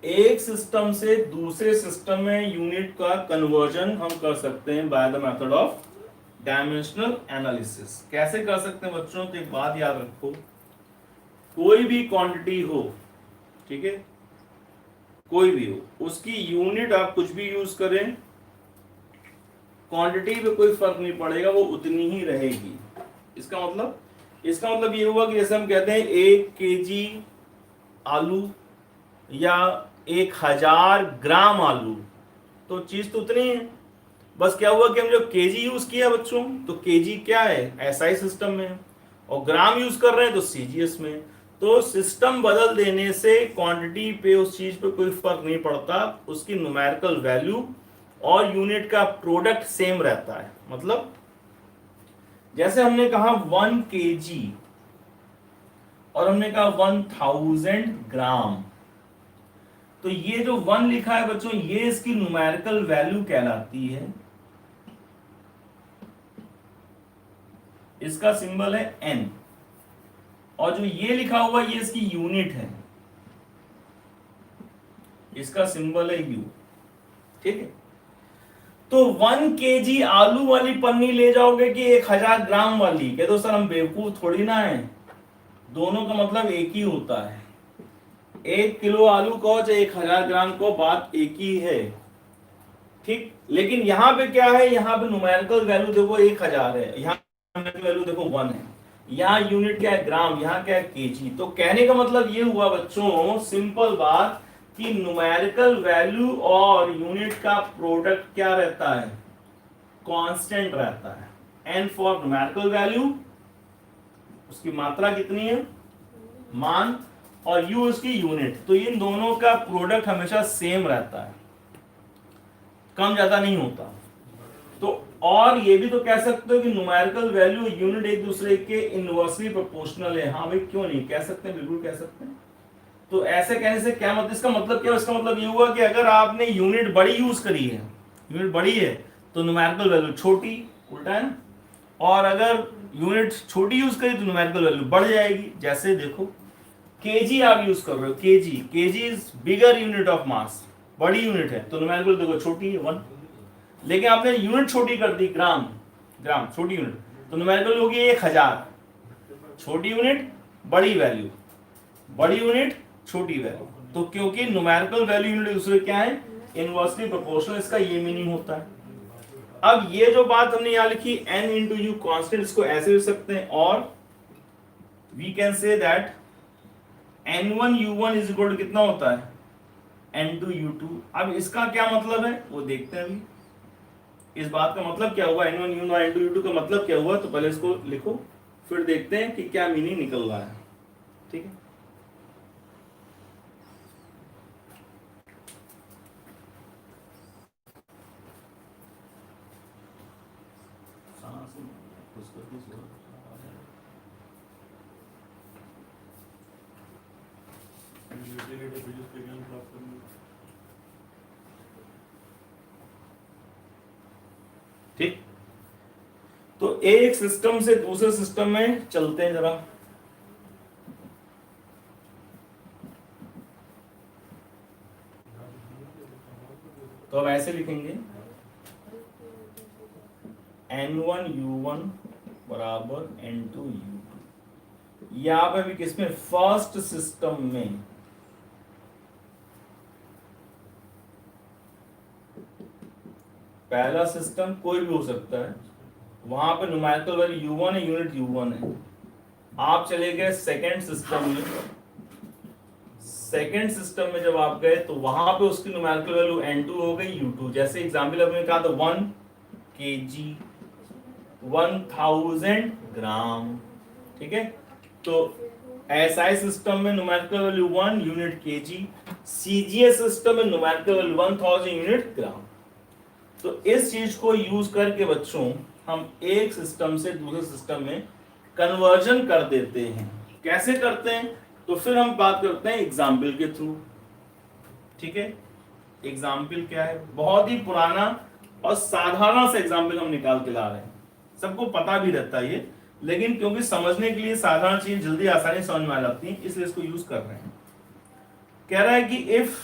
एक सिस्टम से दूसरे सिस्टम में यूनिट का कन्वर्जन हम कर सकते हैं by the method of dimensional analysis. कैसे कर सकते हैं बच्चों, तो एक बात याद रखो, कोई भी क्वांटिटी हो, ठीक है, कोई भी हो, उसकी यूनिट आप कुछ भी यूज करें, क्वांटिटी पे कोई फर्क नहीं पड़ेगा, वो उतनी ही रहेगी। इसका मतलब ये हुआ कि जैसे हम कहते हैं 1 kg आलू या 1000 ग्राम आलू, तो चीज तो उतनी है, बस क्या हुआ कि हम जो केजी यूज किया बच्चों, तो केजी क्या है एसआई सिस्टम में, और ग्राम यूज कर रहे हैं तो सीजीएस में। तो सिस्टम बदल देने से क्वांटिटी पे उस चीज पे कोई फर्क नहीं पड़ता, उसकी न्यूमेरिकल वैल्यू और यूनिट का प्रोडक्ट सेम रहता है। मतलब जैसे हमने कहा 1 kg और हमने कहा 1000 ग्राम, तो ये जो 1 लिखा है बच्चों, ये इसकी न्यूमेरिकल वैल्यू कहलाती है, इसका सिंबल है n, और जो ये लिखा हुआ ये इसकी यूनिट है, इसका सिंबल है u, ठीक है। तो 1 kg आलू वाली पन्नी ले जाओगे कि 1000 ग्राम वाली, कह दो सर हम बेवकूफ थोड़ी ना है, दोनों का मतलब एक ही होता है, 1 किलो आलू को चाहे 1000 ग्राम को, बात एक ही है, ठीक। लेकिन यहाँ पे क्या है, यहाँ पे न्यूमेरिकल वैल्यू देखो 1000 है, यहाँ वैल्यू देखो 1 है, यहाँ यूनिट क्या है ग्राम, यहाँ क्या है केजी। तो कहने का मतलब ये हुआ बच्चों, सिंपल बात, कि न्यूमेरिकल वैल्यू और यूनिट का प्रोडक्ट क्या रहता है, कांस्टेंट रहता है। n फॉर न्यूमेरिकल वैल्यू, उसकी मात्रा कितनी है मान, और u उसकी यूनिट, तो इन दोनों का प्रोडक्ट हमेशा सेम रहता है, कम ज्यादा नहीं होता। तो और ये भी तो कह सकते हो कि न्यूमेरिकल वैल्यू यूनिट एक दूसरे के इनवर्सली प्रोपोर्शनल है। हाँ भाई क्यों नहीं कह सकते हैं, बिल्कुल कह सकते हैं। तो ऐसे कहने से क्या मतलब, इसका मतलब क्या, इसका मतलब ये हुआ कि अगर आपने यूनिट बड़ी यूज करी है, यूनिट बड़ी है तो न्यूमेरिकल वैल्यू छोटी, उल्टा है ना। और अगर यूनिट छोटी यूज करी तो न्यूमेरिकल वैल्यू बढ़ जाएगी। जैसे देखो केजी आप यूज कर रहे हो, KG, KG is bigger unit of mass, बड़ी यूनिट है तो न्यूमेरिकल देखो छोटी है 1। लेकिन आपने यूनिट छोटी कर दी, ग्राम, ग्राम छोटी यूनिट, तो न्यूमेरिकल होगी 1000। छोटी यूनिट बड़ी वैल्यू, बड़ी यूनिट छोटी वैल्यू। तो क्योंकि न्यूमेरिकल वैल्यू यूनिट दूसरे क्या है, इनवर्सली प्रोपोर्शनल, इसका ये मीनिंग होता है। अब ये जो बात हमने यहां लिखी n इंटू यू कॉन्स्टेंट, इसको ऐसे लिख सकते हैं, और we can say that n1 u1 is equal to कितना होता है, n2 u2। अब इसका क्या मतलब है वो देखते हैं अभी। इस बात का मतलब क्या हुआ, n1 u1 n2 u2 का मतलब क्या हुआ, तो पहले इसको लिखो फिर देखते हैं कि क्या मीनिंग निकल रहा है। ठीक है, ठीक। तो एक सिस्टम से दूसरे सिस्टम में चलते हैं जरा। तो अब ऐसे लिखेंगे n1 u1 बराबर n2 u2। यहां पे भी किसमें, फर्स्ट सिस्टम में। पहला सिस्टम कोई भी हो सकता है, वहां पे न्यूमेरिकल वैल्यू u1 है, यूनिट u1 है। आप चले गए सेकेंड सिस्टम में, सेकेंड सिस्टम में जब आप गए तो वहां पे उसकी न्यूमेरिकल वैल्यू n2 हो गई u2। जैसे एग्जांपल हमने कहा था 1 kg, 1000 ग्राम। ठीक है, तो SI सिस्टम में numerical value 1 unit kg, CGS system में न्यूमेरिकल वैल्यू 1000 यूनिट ग्राम। तो इस चीज को यूज करके बच्चों हम एक सिस्टम से दूसरे सिस्टम में कन्वर्जन कर देते हैं। कैसे करते हैं, तो फिर हम बात करते हैं एग्जाम्पल के थ्रू। ठीक है, एग्जाम्पल क्या है, बहुत ही पुराना और साधारण सा एग्जाम्पल हम निकाल के ला रहे हैं। सबको पता भी रहता है ये, लेकिन क्योंकि समझने के लिए साधारण चीज जल्दी आसानी समझ में आ जाती है, इसलिए इसको यूज कर रहे हैं। कह रहा है कि if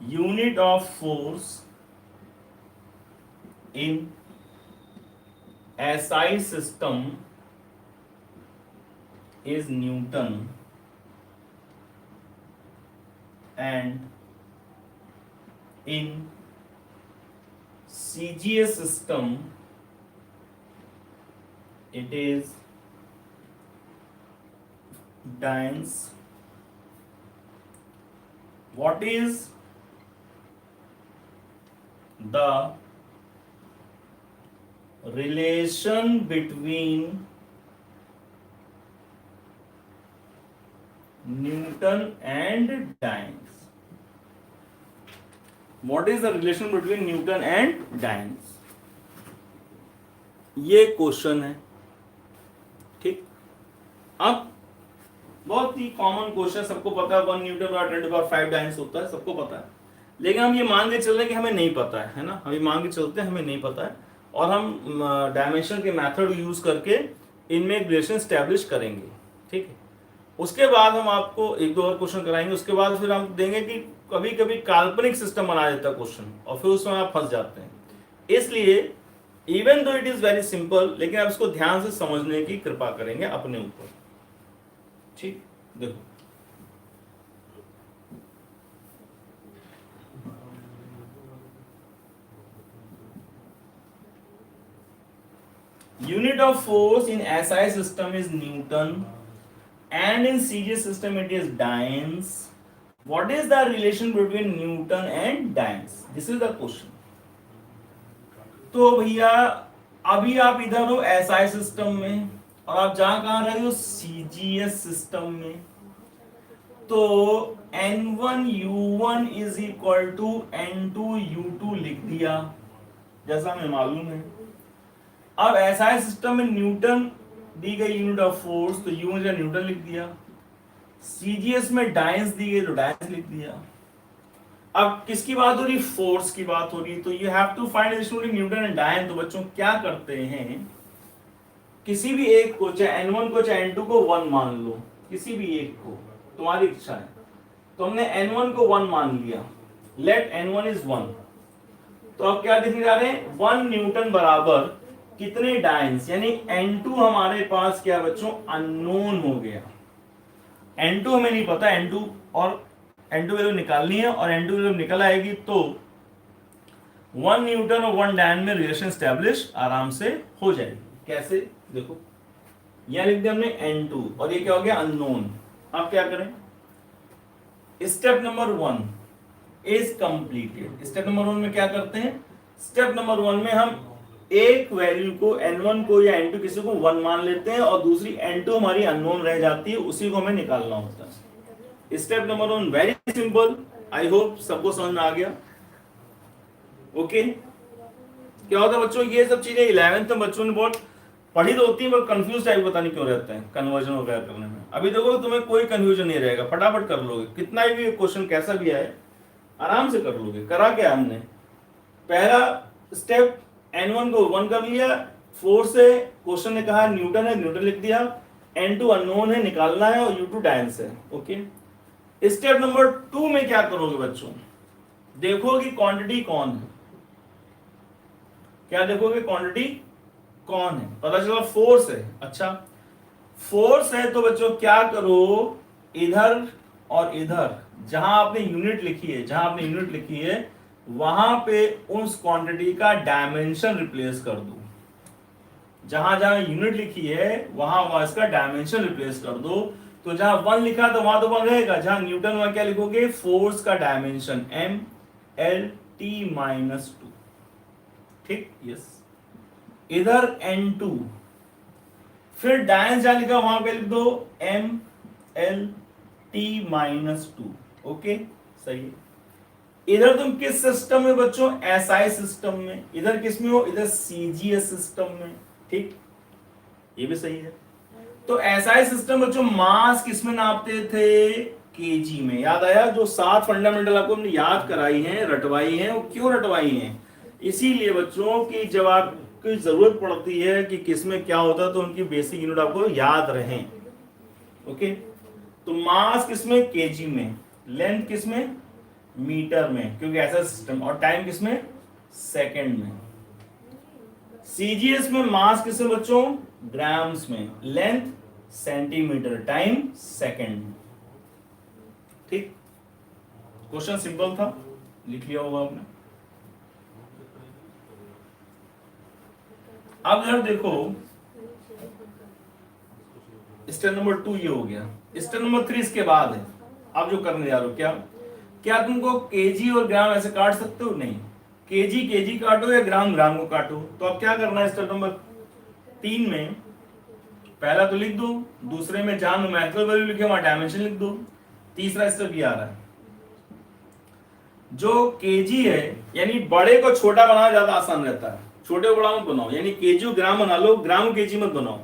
unit of force in SI system is Newton and in CGS system it is Dynes, what is the relation between Newton and Dynes? What is the relation between Newton and Dynes? ये question है। ठीक, अब बहुत ही common question, सबको पता है 1 Newton और 10⁵ डायंस होता है, सबको पता है। लेकिन हम ये मान के चल रहे हैं कि हमें नहीं पता है ना, हम ये मान के चलते हैं हमें नहीं पता है, और हम डायमेंशन के मेथड यूज करके इनमें एक रिलेशन स्टैब्लिश करेंगे। ठीक है, उसके बाद हम आपको एक दो और क्वेश्चन कराएंगे, उसके बाद फिर हम देंगे कि कभी कभी काल्पनिक सिस्टम बना देता है क्वेश्चन, और फिर उसमें आप फंस जाते हैं। इसलिए even though it is very simple, लेकिन आप इसको ध्यान से समझने की कृपा करेंगे अपने ऊपर। ठीक, देखो unit of force in SI system is Newton and in CGS system it is Dynes. What is the relation between Newton and Dynes? This is the question. तो भैया अभी आप इधर हो SI सिस्टम में, और आप जहां कहां रहे हो CGS सिस्टम में। तो N1U1 is equal to N2U2 लिख दिया, जैसा हमें मालूम है। अब एसआई सिस्टम में न्यूटन दी गई यूनिट ऑफ फोर्स, तो यू मुझे न्यूटन लिख दिया। सीजीएस में डायंस दी गई तो डायंस लिख दिया। अब किसकी बात हो रही? फोर्स की बात हो रही। तो you have to find student newton and dyne. तो बच्चों क्या करते हैं, किसी भी एक को, चाहे N1 को चाहे N2 को 1 मान लो, किसी भी एक को, तुम्हारी इच्छा है। तो हमने N1 को 1 मान लिया, लेट N1 इज 1। तो अब क्या लिखने जा रहे हैं? 1 न्यूटन बराबर कितने डायंस, यानी N2 हमारे पास क्या बच्चों? अननोन हो गया। N2 हमें नहीं पता, N2 और N2 वैल्यू निकालनी है, और N2 वैल्यू निकल आएगी तो 1 न्यूटन और 1 डायन में रिलेशन स्टैब्लिश आराम से हो जाएगी। कैसे? देखो, यहां लिख दिया हमने N2 और ये क्या हो गया? अननोन। अब क्या करें? Step number 1 is completed. Step number 1 में क्या करते हैं? स्टेप नंबर 1 में हम एक वैल्यू को, N1 को या N2 किसी को 1 मान लेते हैं, और दूसरी N2 हमारी अननोन रह जाती है, उसी को हमें निकालना होता है। Step number 1 very simple. I hope सबको समझ में आ गया। ओके क्या होता है बच्चों? ये सब चीजें 11th में बच्चों ने बहुत पढ़ी तो होती है, पर कंफ्यूज टाइप पता नहीं क्यों रहते हैं कन्वर्जन वगैरह करने में। अभी देखो तुम्हें कोई कंफ्यूजन नहीं रहेगा, फटाफट कर लोगे, कितना भी क्वेश्चन कैसा भी आए आराम से कर लोगे। करा क्या हमने? पहला स्टेप N1 को 1 कर लिया, 4 से क्वेश्चन ने कहा न्यूटन है, न्यूटन लिख दिया। N2 अननोन है, निकालना है, और U2 डायंस है। ओके स्टेप नंबर 2 में क्या करोगे बच्चों? देखो कि क्वांटिटी कौन है। क्या देखोगे? क्वांटिटी कौन है। पता चला फोर्स है। अच्छा फोर्स है तो बच्चों क्या करो? इधर और इधर जहां आपने यूनिट लिखी है वहां पे उस क्वांटिटी का डायमेंशन रिप्लेस कर दो। जहां जहां यूनिट लिखी है वहां वहां इसका डायमेंशन रिप्लेस कर दो। तो जहां 1 लिखा तो वहां तो 1 रहेगा, जहां न्यूटन वहां क्या लिखोगे? फोर्स का डायमेंशन MLT-2। ठीक, यस। इधर N2, फिर डायंस जहां लिखा वहां पे लिख दो MLT-2। ओके सही है। इधर तुम किस सिस्टम में बच्चों? SI सिस्टम में। इधर किस में हो? इधर CGS सिस्टम में। ठीक, ये भी सही है। तो SI सिस्टम बच्चों मास किस में नापते थे? केजी में। याद आया? जो 7 फंडामेंटल आपको हमने याद कराई हैं, रटवाई हैं, वो क्यों रटवाई हैं? इसीलिए बच्चों की जब आपकी जरूरत पड़ती है कि किस में क्या होता है तो उनकी बेसिक यूनिट आपको याद रहें। ओके तो मास किस में? केजी में। लेंथ किस में? मीटर में, क्योंकि ऐसा सिस्टम। और टाइम किस में? सेकंड में। सीजीएस में मास किस में बच्चों? ग्राम्स में। लेंथ सेंटीमीटर, टाइम सेकंड में। ठीक, क्वेश्चन सिंपल था, लिख लिया होगा आपने। अब यार देखो, स्टेप नंबर 2 ये हो गया। स्टेप नंबर 3 इसके बाद है। आप जो करने जा रहे हो, क्या तुमको केजी और ग्राम ऐसे काट सकते हो? नहीं, केजी काटो या ग्राम को काटो। तो अब क्या करना है? स्टेप नंबर 3 में पहला तो लिख दो, दूसरे में जहां न्यूमेरिकल वैल्यू लिखे वहां डायमेंशन लिख दो। तीसरा स्टेप ये आ रहा है, जो केजी है यानी बड़े को छोटा बनाना ज्यादा आसान रहता है, छोटे को बड़ा मत बनाओ। यानी केजी ग्राम बना लो, ग्राम केजी मत बनाओ,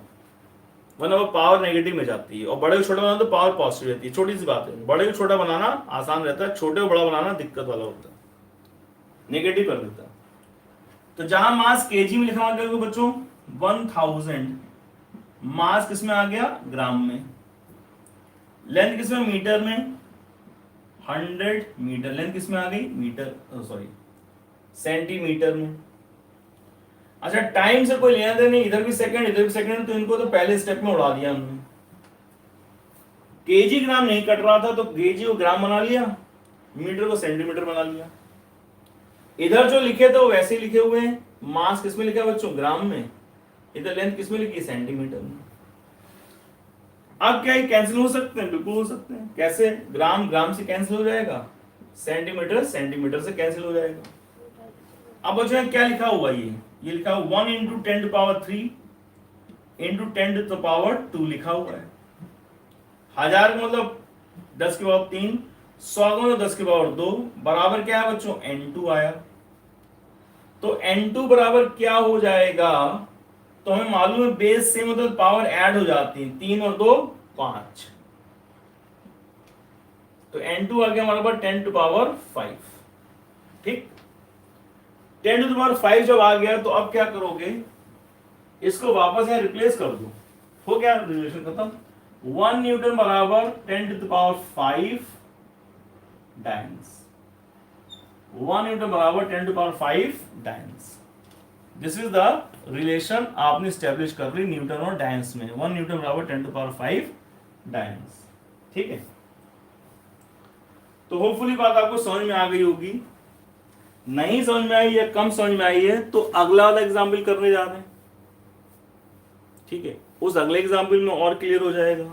वरना वो पावर नेगेटिव में जाती है। और बड़े को छोटा बनाना तो पावर पॉजिटिव रहती है। छोटी सी बात है, बड़े को छोटा बनाना आसान रहता है, छोटे को बड़ा बनाना दिक्कत वाला होता है, नेगेटिव कर देता है। तो जहां मास केजी में लिखा हुआ बच्चों 1000, मास किस में आ गया? ग्राम में। लेंथ किस में? मीटर में। 100 मीटर, लेंथ किस में आ गई? मीटर, सॉरी सेंटीमीटर में। अच्छा टाइम से कोई लेना देना नहीं, इधर भी सेकंड इधर भी सेकंड, तो इनको तो पहले स्टेप में उड़ा दिया हमने। केजी ग्राम नहीं कट रहा था तो केजी को ग्राम बना लिया, मीटर को सेंटीमीटर बना लिया। इधर जो लिखे थे वो वैसे लिखे हुए हैं। मास किस में लिखा है बच्चों? ग्राम में। इधर लेंथ किस में लिखी है? सेंटीमीटर में। अब क्या ये कैंसिल हो सकते हैं? बिल्कुल हो सकते हैं। कैसे? ग्राम से कैंसिल हो जाएगा, सेंटीमीटर से कैंसिल हो जाएगा। अब बच्चों क्या लिखा हुआ? ये लिखा हुआ 1 × 10⁻³ × 10⁻² लिखा हुआ है। 1000 का मतलब 10 के पावर 3, 100 गुना 10 के पावर 2 बराबर क्या है बच्चों, n2 आया। तो n2 बराबर क्या हो जाएगा, तो हमें मालूम है बेस से मतलब पावर ऐड हो जाती है, 3 और 2 5, तो n2 आ गया हमारे पास 10 टू पावर 5। ठीक, 10 टू पावर 5 जब आ गया तो अब क्या करोगे, इसको वापस यहाँ रिप्लेस कर दो, हो गया रिलेशन खत्म। 1 न्यूटन बराबर 10 टू पावर 5 डायन्स, 1 न्यूटन बराबर 10 to power 5 dynes. This is the relation आपने स्टैब्लिश कर ली न्यूटन और डायन्स में, 1 न्यूटन बराबर 10 टू पावर 5 डायन्स। ठीक है, तो होपफुली बात आपको समझ में आ गई होगी। नहीं समझ में आई है, कम समझ में आई है, तो अगला वाला एग्जाम्पल करने जा रहे हैं। ठीक है, उस अगले एग्जाम्पल में और क्लियर हो जाएगा,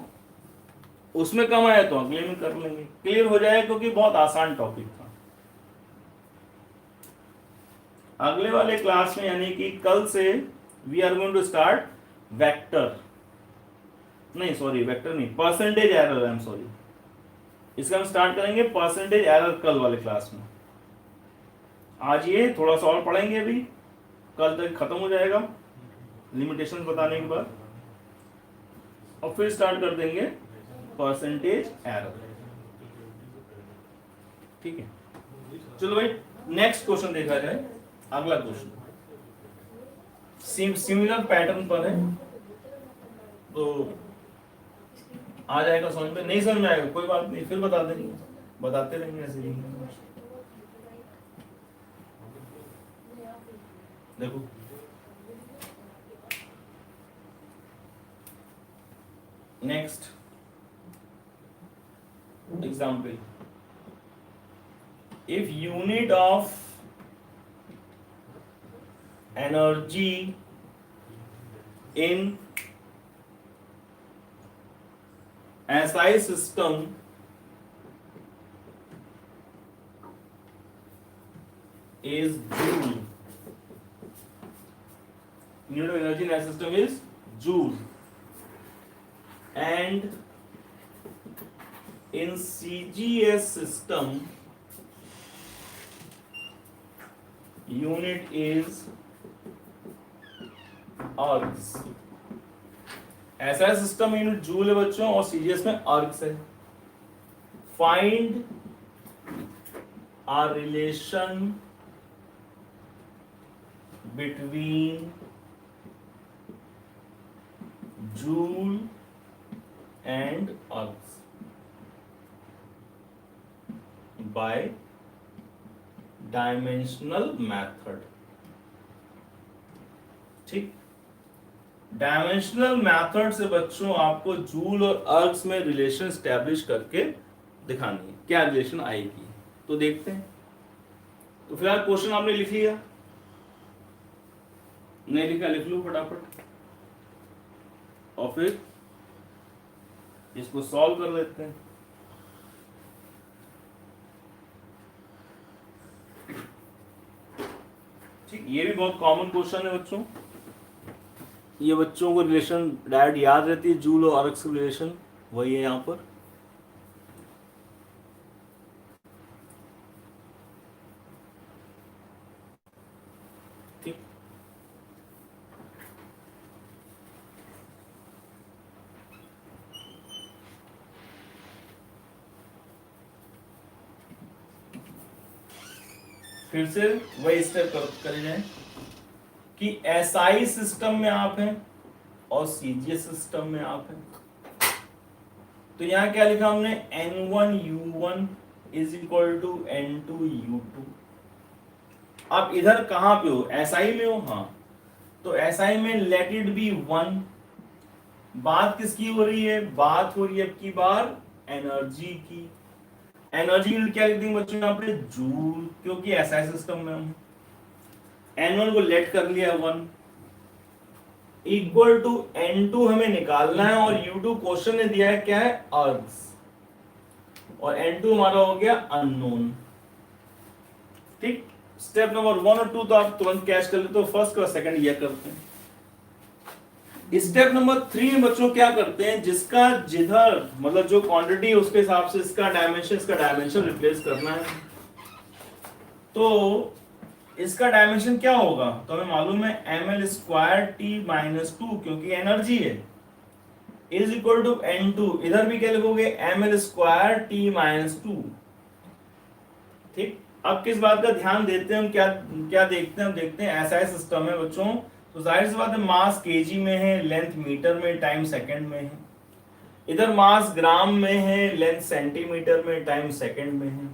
उसमें कम आया तो अगले में कर लेंगे, क्लियर हो जाएगा क्योंकि बहुत आसान टॉपिक था। अगले वाले क्लास में यानी कि कल से we are going to start vector, नहीं सॉरी वेक्टर नहीं, percentage error, I am sorry, इसका हम स्टार्ट करेंगे परसेंटेज एरर कल वाले क्लास में। आज ये थोड़ा सा और पढ़ेंगे, अभी कल तक खत्म हो जाएगा लिमिटेशन बताने के बाद, और फिर स्टार्ट कर देंगे परसेंटेज एरर। ठीक है, चलो भाई नेक्स्ट क्वेश्चन देखा जाए। अगला क्वेश्चन सिमिलर पैटर्न पर है, तो आ जाएगा समझ में, नहीं समझ में आएगा कोई बात नहीं, फिर बता देंगे, बताते रहेंगे ऐसे ही। देखो next example, if unit of energy in SI system is joule, unit of energy in SI system is joule, and in CGS system unit is अर्ग्स। ऐसा सिस्टम यूनिट जूल है बच्चों, और सीजीएस में अर्ग्स है। Find a relation between Joule and Earth by dimensional method. ठीक, dimensional method से बच्चों आपको जूल और अर्ग्स में रिलेशन स्टैब्लिश करके दिखानी है, क्या रिलेशन आएगी तो देखते हैं। तो फिलहाल क्वेश्चन आपने लिख लिया, नहीं लिखा लिख लो फटाफट, और फिर इसको सॉल्व कर लेते हैं। ठीक, ये भी बहुत कॉमन क्वेश्चन है बच्चों, ये बच्चों को रिलेशन डायरेक्ट याद रहती है, जूल और अर्ग्स की रिलेशन वही है यहाँ पर। ठीक, फिर से वही स्टेप करे जाए कि एसआई सिस्टम में आप हैं और सीजीएस सिस्टम में आप हैं। तो यहां क्या लिखा हमने, N1U1 is equal to N2U2। आप इधर कहां पे हो, एसआई में हो, हाँ, तो एसआई में लेट इट बी 1। बात किसकी हो रही है, बात हो रही है अब की बार एनर्जी की। एनर्जी यूनिट क्या लिख देंगे बच्चों यहाँ पे, जूल, क्योंकि एसआई सिस्टम में हम N1 को लेट कर लिया 1 इक्वल टू N2 हमें निकालना है, और U2 क्वेश्चन ने दिया है क्या है, अर्ग्स, और N2 हमारा हो गया अननोन। ठीक, स्टेप नंबर 1 और 2 तो आप तुरंत कैच कर लेते हो, फर्स्ट और सेकंड ये करते हैं। स्टेप नंबर 3 में बच्चों क्या करते हैं, जिसका जिधर मतलब जो क्वांटिटी उसके हिसाब से इसका डायमेंशन रिप्लेस करना है। तो इसका डायमेंशन क्या होगा, तो हमें मालूम है ml² t-2 क्योंकि एनर्जी है, इज इक्वल टू n2। इधर भी क्या लिखोगे ml² t-2। ठीक, अब किस बात का ध्यान देते हैं हम, क्या क्या देखते हैं, हम देखते हैं ऐसा सिस्टम है बच्चों, तो जाहिर सी बात है मास केजी में है, लेंथ मीटर में, टाइम सेकंड में है। इधर मास ग्राम में है, लेंथ सेंटीमीटर में, टाइम सेकंड में है।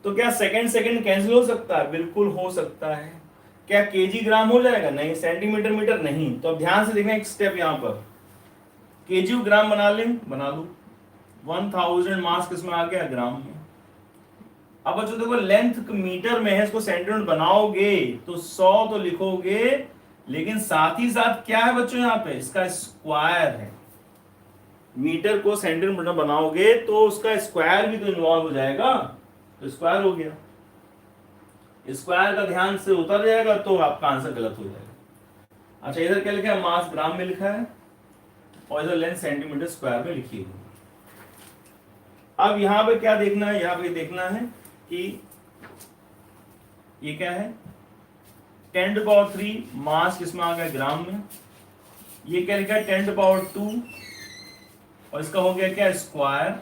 तो क्या सेकंड सेकंड कैंसिल हो सकता है, बिल्कुल हो सकता है। क्या केजी ग्राम हो जाएगा, नहीं। सेंटीमीटर मीटर नहीं। तो अब ध्यान से देखना एक स्टेप यहाँ पर, केजी को ग्राम बना लें, बना लो। 1000 मास किसमें आ गया, ग्राम में। अब बच्चों देखो लेंथ मीटर में है, इसको सेंटीमीटर बनाओगे तो 100 तो लिखोगे, लेकिन साथ ही साथ क्या है बच्चों यहाँ पे, इसका स्क्वायर है। मीटर को सेंटीमीटर बनाओगे तो उसका स्क्वायर भी तो इन्वॉल्व हो जाएगा, तो स्क्वायर हो गया। स्क्वायर का ध्यान से उतर जाएगा तो आपका आंसर गलत हो जाएगा। अच्छा, इधर क्या लिखा है, मास ग्राम में लिखा है और इधर लेंथ सेंटीमीटर स्क्वायर में लिखी है। अब यहां पे क्या देखना है, यहां पे देखना है कि ये क्या है, 10⁻³ मास किसमें आ गया, ग्राम में। ये क्या लिखा है 10⁻², और इसका हो गया क्या, square,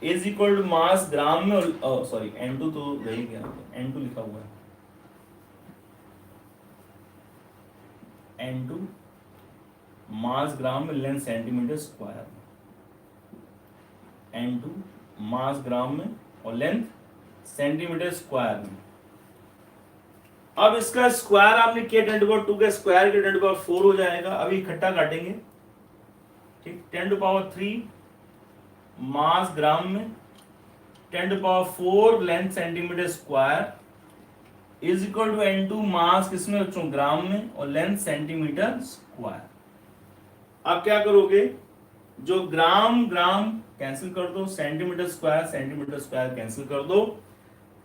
is equal to mass gram में, सॉरी n2 तो रह गया, n2 लिखा हुआ है, n2 मास ग्राम में, लेंथ सेंटीमीटर स्क्वायर में, n2 मास ग्राम में और लेंथ सेंटीमीटर स्क्वायर में। अब इसका स्क्वायर आपने किया 10⁻² का स्क्वायर के 10⁻4 हो जाएगा। अभी इकट्ठा काटेंगे, ठीक। 10⁻³ मास ग्राम में, 10⁻4 length centimetre square is equal to n2 mass किसमें बच्चों, ग्राम में और लेंथ सेंटीमीटर स्क्वायर। अब क्या करोगे, जो ग्राम ग्राम कैंसिल कर दो, सेंटीमीटर स्क्वायर कैंसिल कर दो।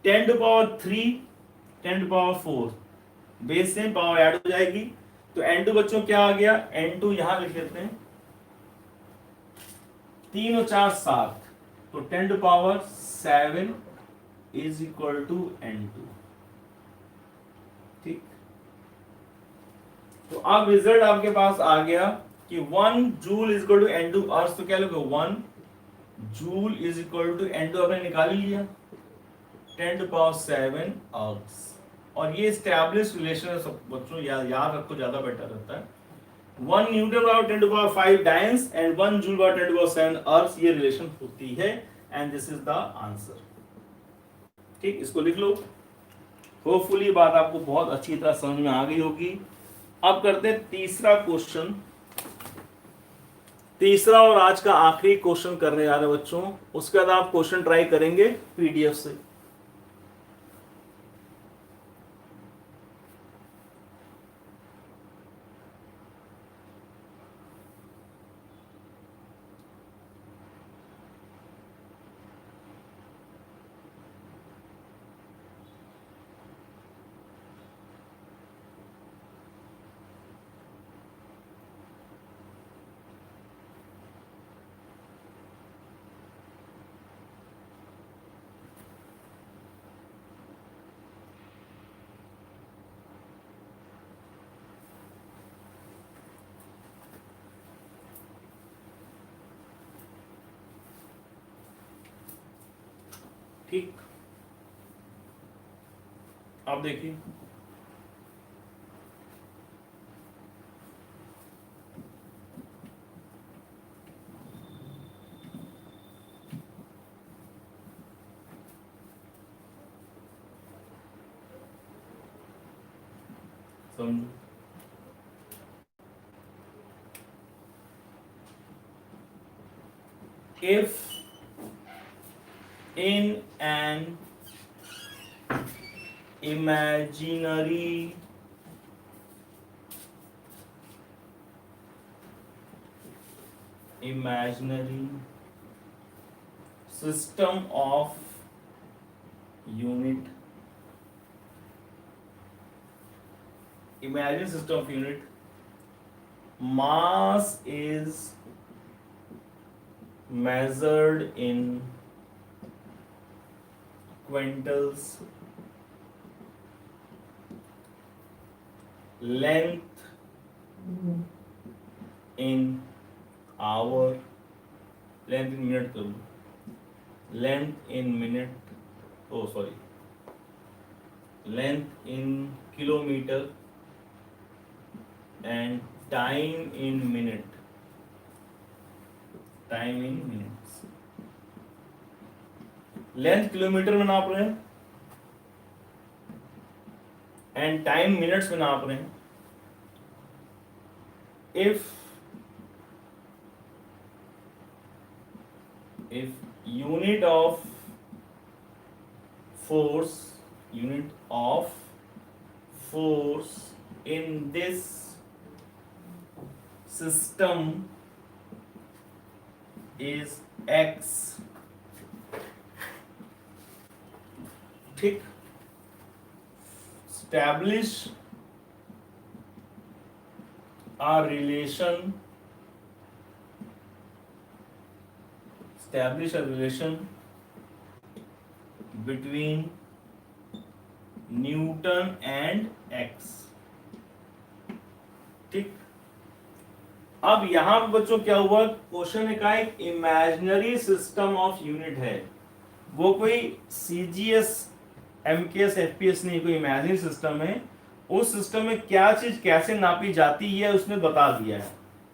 10⁻3 10⁻4 बेस से पावर ऐड हो जाएगी, तो n2 बच्चों क्या आ गया, n2 यहां लिख लेते हैं, 3 और 4 7, तो 10⁻7 इज इक्वल टू n2। ठीक, तो अब रिजल्ट आपके पास आ गया कि 1 joule is equal to n2 अर्थ, तो क्या लोगे 1 joule is equal to n2 आपने निकाल लिया, 10⁻7 अर्थ। और ये एस्टैब्लिश रिलेशन है सब बच्चों, याद रखो, ज्यादा बेटर रहता है। 1 newton power 10⁵ dynes and 1 joule power 10⁻7 erg, ये रिलेशन होती है, and this is the answer. ठीक, इसको लिख लो। होपफुली बात आपको बहुत अच्छी तरह समझ में आ गई होगी। अब करते हैं तीसरा क्वेश्चन, तीसरा और आज का आखिरी क्वेश्चन करने जा रहे हैं बच्चों। उसके बाद आप क्वेश्चन ट्राई करेंगे पीडीएफ से। ठीक, आप देखिए, समझो। If in an imaginary system of unit, imagine system of unit mass is measured in quintals, length in hour, length in minute करूँ, length in minute, oh sorry, length in kilometer and time in minute, time in minutes. Length kilometre में नाप रहे हैं and time minutes में नाप रहे हैं. if unit of force in this system is x, ठीक, establish a relation between Newton and x. ठीक, अब यहां पर बच्चों क्या हुआ, क्वेश्चन ने कहा एक इमेजिनरी सिस्टम ऑफ यूनिट है, वो कोई सीजीएस एमकेएस एफपीएस नहीं, कोई इमेजिनरी सिस्टम है. उस सिस्टम में क्या चीज कैसे नापी जाती है उसने बता दिया है.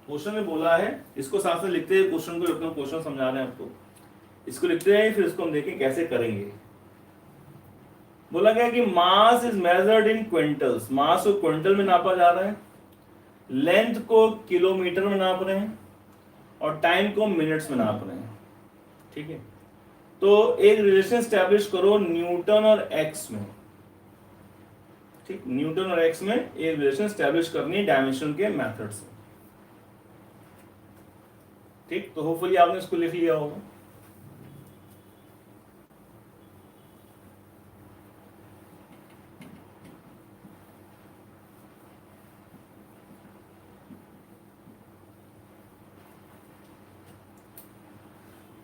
क्वेश्चन में बोला है, इसको साथ में लिखते हैं, क्वेश्चन को अपना क्वेश्चन समझा रहे हैं आपको, इसको लिखते हैं, फिर इसको हम देखें कैसे करेंगे. बोला गया कि mass is measured in quintals, mass को क्विंटल में नापा जा रहा है, लेंथ को किलोमीटर में नाप रहे हैं और टाइम को मिनट्स में नाप रहे हैं. ठीक है, तो एक रिलेशन स्टैब्लिश करो न्यूटन और एक्स में. ठीक, न्यूटन और एक्स में एक रिलेशन स्टैब्लिश करनी है डायमेंशन के मेथड से. ठीक, तो होपफुली आपने इसको लिख लिया होगा.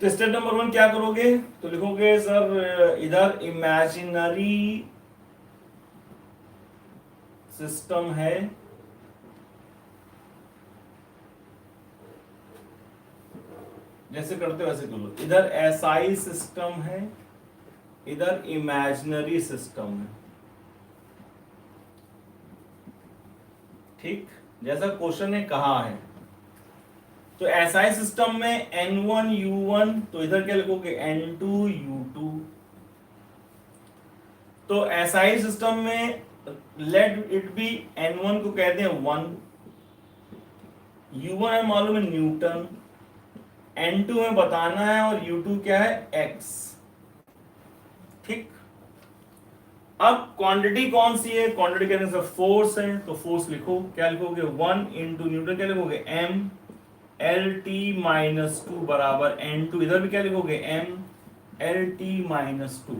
तो स्टेप नंबर 1 क्या करोगे, तो लिखोगे सर इधर इमेजिनरी सिस्टम है, जैसे करते वैसे कर लो. इधर एसआई सिस्टम है, इधर इमेजिनरी सिस्टम है. ठीक, जैसा क्वेश्चन ने कहा है. तो एसआई सिस्टम में N1 U1, तो इधर क्या लिखोगे N2 U2. तो एसआई सिस्टम में लेट इट बी N1 को कहते हैं 1, U1 है मालूम है न्यूटन, N2 में बताना है और U2 क्या है X. ठीक, अब क्वांटिटी कौन सी है, क्वांटिटी कहने से फोर्स है, तो फोर्स लिखो, क्या लिखोगे 1 इंटू न्यूटन, क्या लिखोगे M LT-2 बराबर N2, इधर भी क्या लिखोगे M LT-2.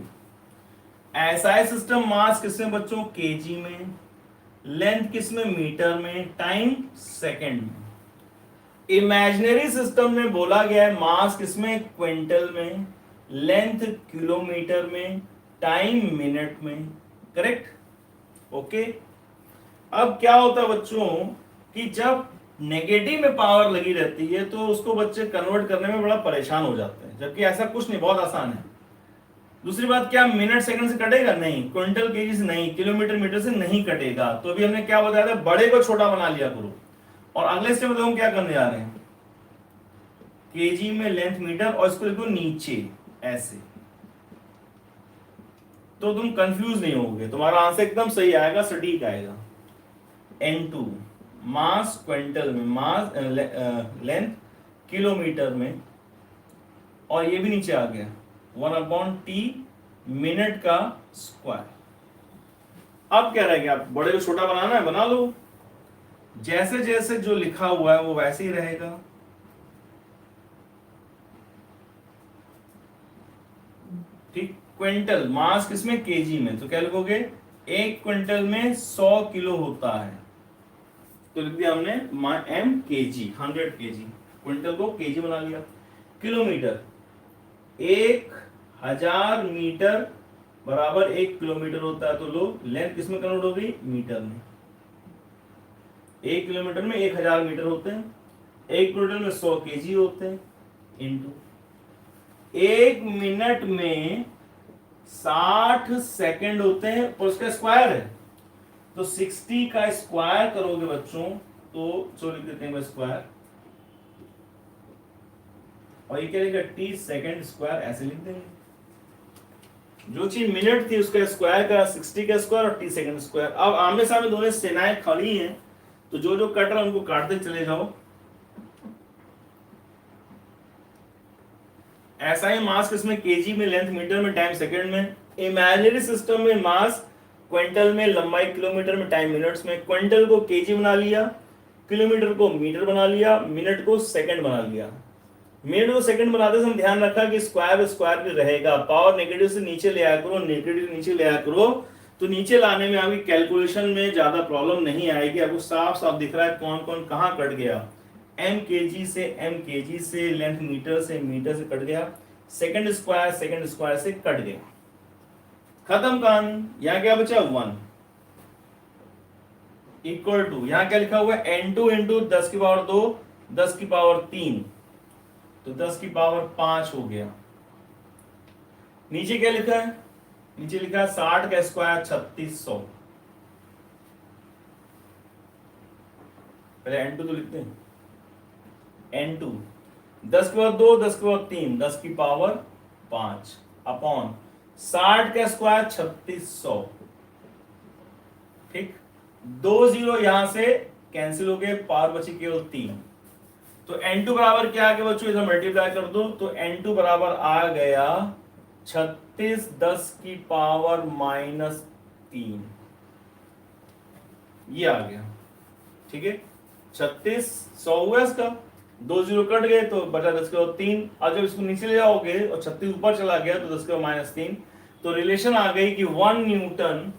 एसआई सिस्टम मास किसमें बच्चों, केजी में, लेंथ किसमें, मीटर में, टाइम सेकंड में. इमेजिनरी सिस्टम में बोला गया है मास किसमें, क्विंटल में, लेंथ किलोमीटर में, टाइम मिनट में. Correct, okay. अब क्या होता है बच्चों कि जब नेगेटिव में पावर लगी रहती है तो उसको बच्चे कन्वर्ट करने में बड़ा परेशान हो जाते हैं, जबकि ऐसा कुछ नहीं, बहुत आसान है. दूसरी बात, क्या मिनट सेकंड से कटेगा, नहीं. क्विंटल केजी से नहीं, किलोमीटर मीटर से नहीं कटेगा. तो अभी हमने क्या बताया था, बड़े को छोटा बना लिया करो. और अगले स्टेप में हम क्या करने जा रहे हैं, केजी में लेंथ मीटर, और इसको लिखो नीचे ऐसे, तो तुम कंफ्यूज नहीं होगे, तुम्हारा आंसर एकदम सही आएगा, सटीक आएगा. N2 मास क्विंटल में, मास लेंथ किलोमीटर में, और ये भी नीचे आ गया 1/T मिनट का स्क्वायर. अब क्या रह गया, बड़े को छोटा बनाना है, बना लो. जैसे जैसे जो लिखा हुआ है वो वैसे ही रहेगा. ठीक, क्विंटल मास किसमें, केजी में, तो क्या लिखोगे 1 क्विंटल में 100 किलो होता है. तो लिख दिया हमने m kg 100 kg, क्विंटल को केजी बना लिया। किलोमीटर, 1000 मीटर बराबर 1 किलोमीटर होता है, तो लो लेंथ किसमें कन्वर्ट हो गई, मीटर में। 1 किलोमीटर में 1000 मीटर होते हैं, 1 किलोमीटर में 100 केजी होते हैं, इंटू 1 मिनट में 60 सेकंड होते हैं, और उसका स्क्वायर है तो 60 का स्क्वायर करोगे बच्चों तो जो लिख देते हैं स्क्वायर, और ये क्या लिखा, टी सेकंड स्क्वायर, ऐसे लिख देंगे। जो चीज मिनट थी उसका स्क्वायर का 60 का स्क्वायर और टी सेकंड स्क्वायर। अब आमने सामने दोनों सेनाएं खड़ी हैं, तो जो जो कट रहा है उनको काटते चले जाओ। ऐसा ही मास किसमें, केजी में, लेंथ मीटर में, टाइम सेकंड में। इमेजिनरी सिस्टम में मास क्विंटल में, लंबाई किलोमीटर में, टाइम मिनट्स में। क्विंटल को केजी बना लिया, किलोमीटर को मीटर बना लिया, मिनट को सेकंड बना लिया। मिनट को सेकंड बनाते समय ध्यान रखा कि स्क्वायर स्क्वायर भी रहेगा, पावर नेगेटिव से नीचे ले आया करो, नेगेटिव नीचे ले आया करो, तो नीचे लाने में आपकी कैलकुलेशन में ज्यादा प्रॉब्लम नहीं आएगी। आपको साफ साफ दिख रहा है कौन कौन कहाँ कट गया। एम केजी से, लेंथ मीटर से कट गया, सेकंड स्क्वायर से कट गया, खत्म कहानी। यहाँ क्या बचा, 1 इक्वल टू, यहाँ क्या लिखा हुआ है, n2 इंटू 10 की पावर 2, 10 की पावर 3, तो 10 की पावर 5 हो गया। नीचे क्या लिखा है, नीचे लिखा है 60 का स्क्वायर 3600। पहले n2 तो लिखते हैं, n2 10 की पावर 2, 10 की पावर 3, 10 की पावर 5 अपॉन 60 का स्क्वायर 3600। ठीक, 2 0 यहां से कैंसिल हो गए, पावर बची केवल 3। तो n2 बराबर क्या आ गया बच्चों, इधर मल्टीप्लाई कर दो, तो n2 बराबर आ गया 36 10 की पावर -3, ये आ गया। ठीक है, 36 100 हुआ इसका, 2 0 कट गए तो बचा 10 के बाद 3। अब जब इसको नीचे ले जाओगे और 36 ऊपर चला गया तो 10 के बाद -3, तो रिलेशन आ गई कि 1 newton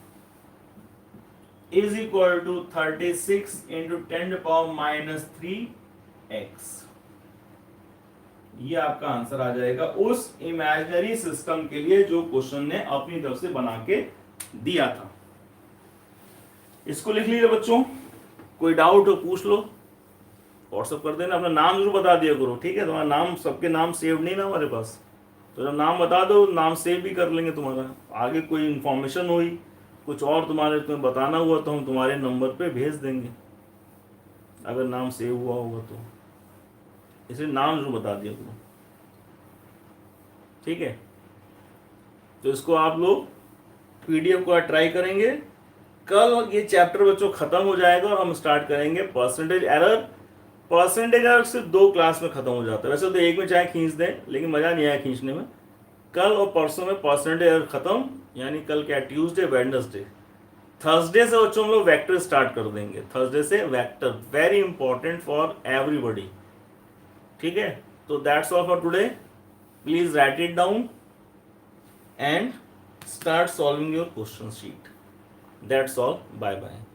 is equal to 36 into 10⁻³ ये आपका आंसर आ जाएगा उस इमेजिनरी सिस्टम के लिए जो क्वेश्चन ने अपनी तरफ से बना के दिया था। इसको लिख लीजिए बच्चों, कोई डाउट हो पूछ लो, व्हाट्सअप कर देना, अपना नाम जरूर बता दिया करो। ठीक है, तुम्हारा नाम, सबके नाम सेव नहीं ना हमारे पास, तो जब नाम बता दो नाम सेव भी कर लेंगे तुम्हारा। आगे कोई इंफॉर्मेशन हुई, कुछ और तुम्हारे तुम्हें बताना हुआ तो हम तुम्हारे नंबर पे भेज देंगे, अगर नाम सेव हुआ होगा तो। इसलिए नाम जरूर बता दिया करो। ठीक है, तो इसको आप लोग पीडीएफ को ट्राई करेंगे। कल ये चैप्टर बच्चों खत्म हो जाएगा और हम स्टार्ट करेंगे परसेंटेज एरर। परसेंटेज एरर सिर्फ 2 क्लास में खत्म हो जाता है, वैसे तो एक में चाहे खींच दें, लेकिन मजा नहीं आया खींचने में। कल और परसों में परसेंटेज एरर खत्म, यानी कल क्या, ट्यूसडे वेडनेसडे। थर्सडे से बच्चों हम लोग वेक्टर स्टार्ट कर देंगे, थर्सडे से vector, very important for everybody. ठीक है, तो that's all for today. Please right it down and start solving your question sheet. That's all. Bye bye.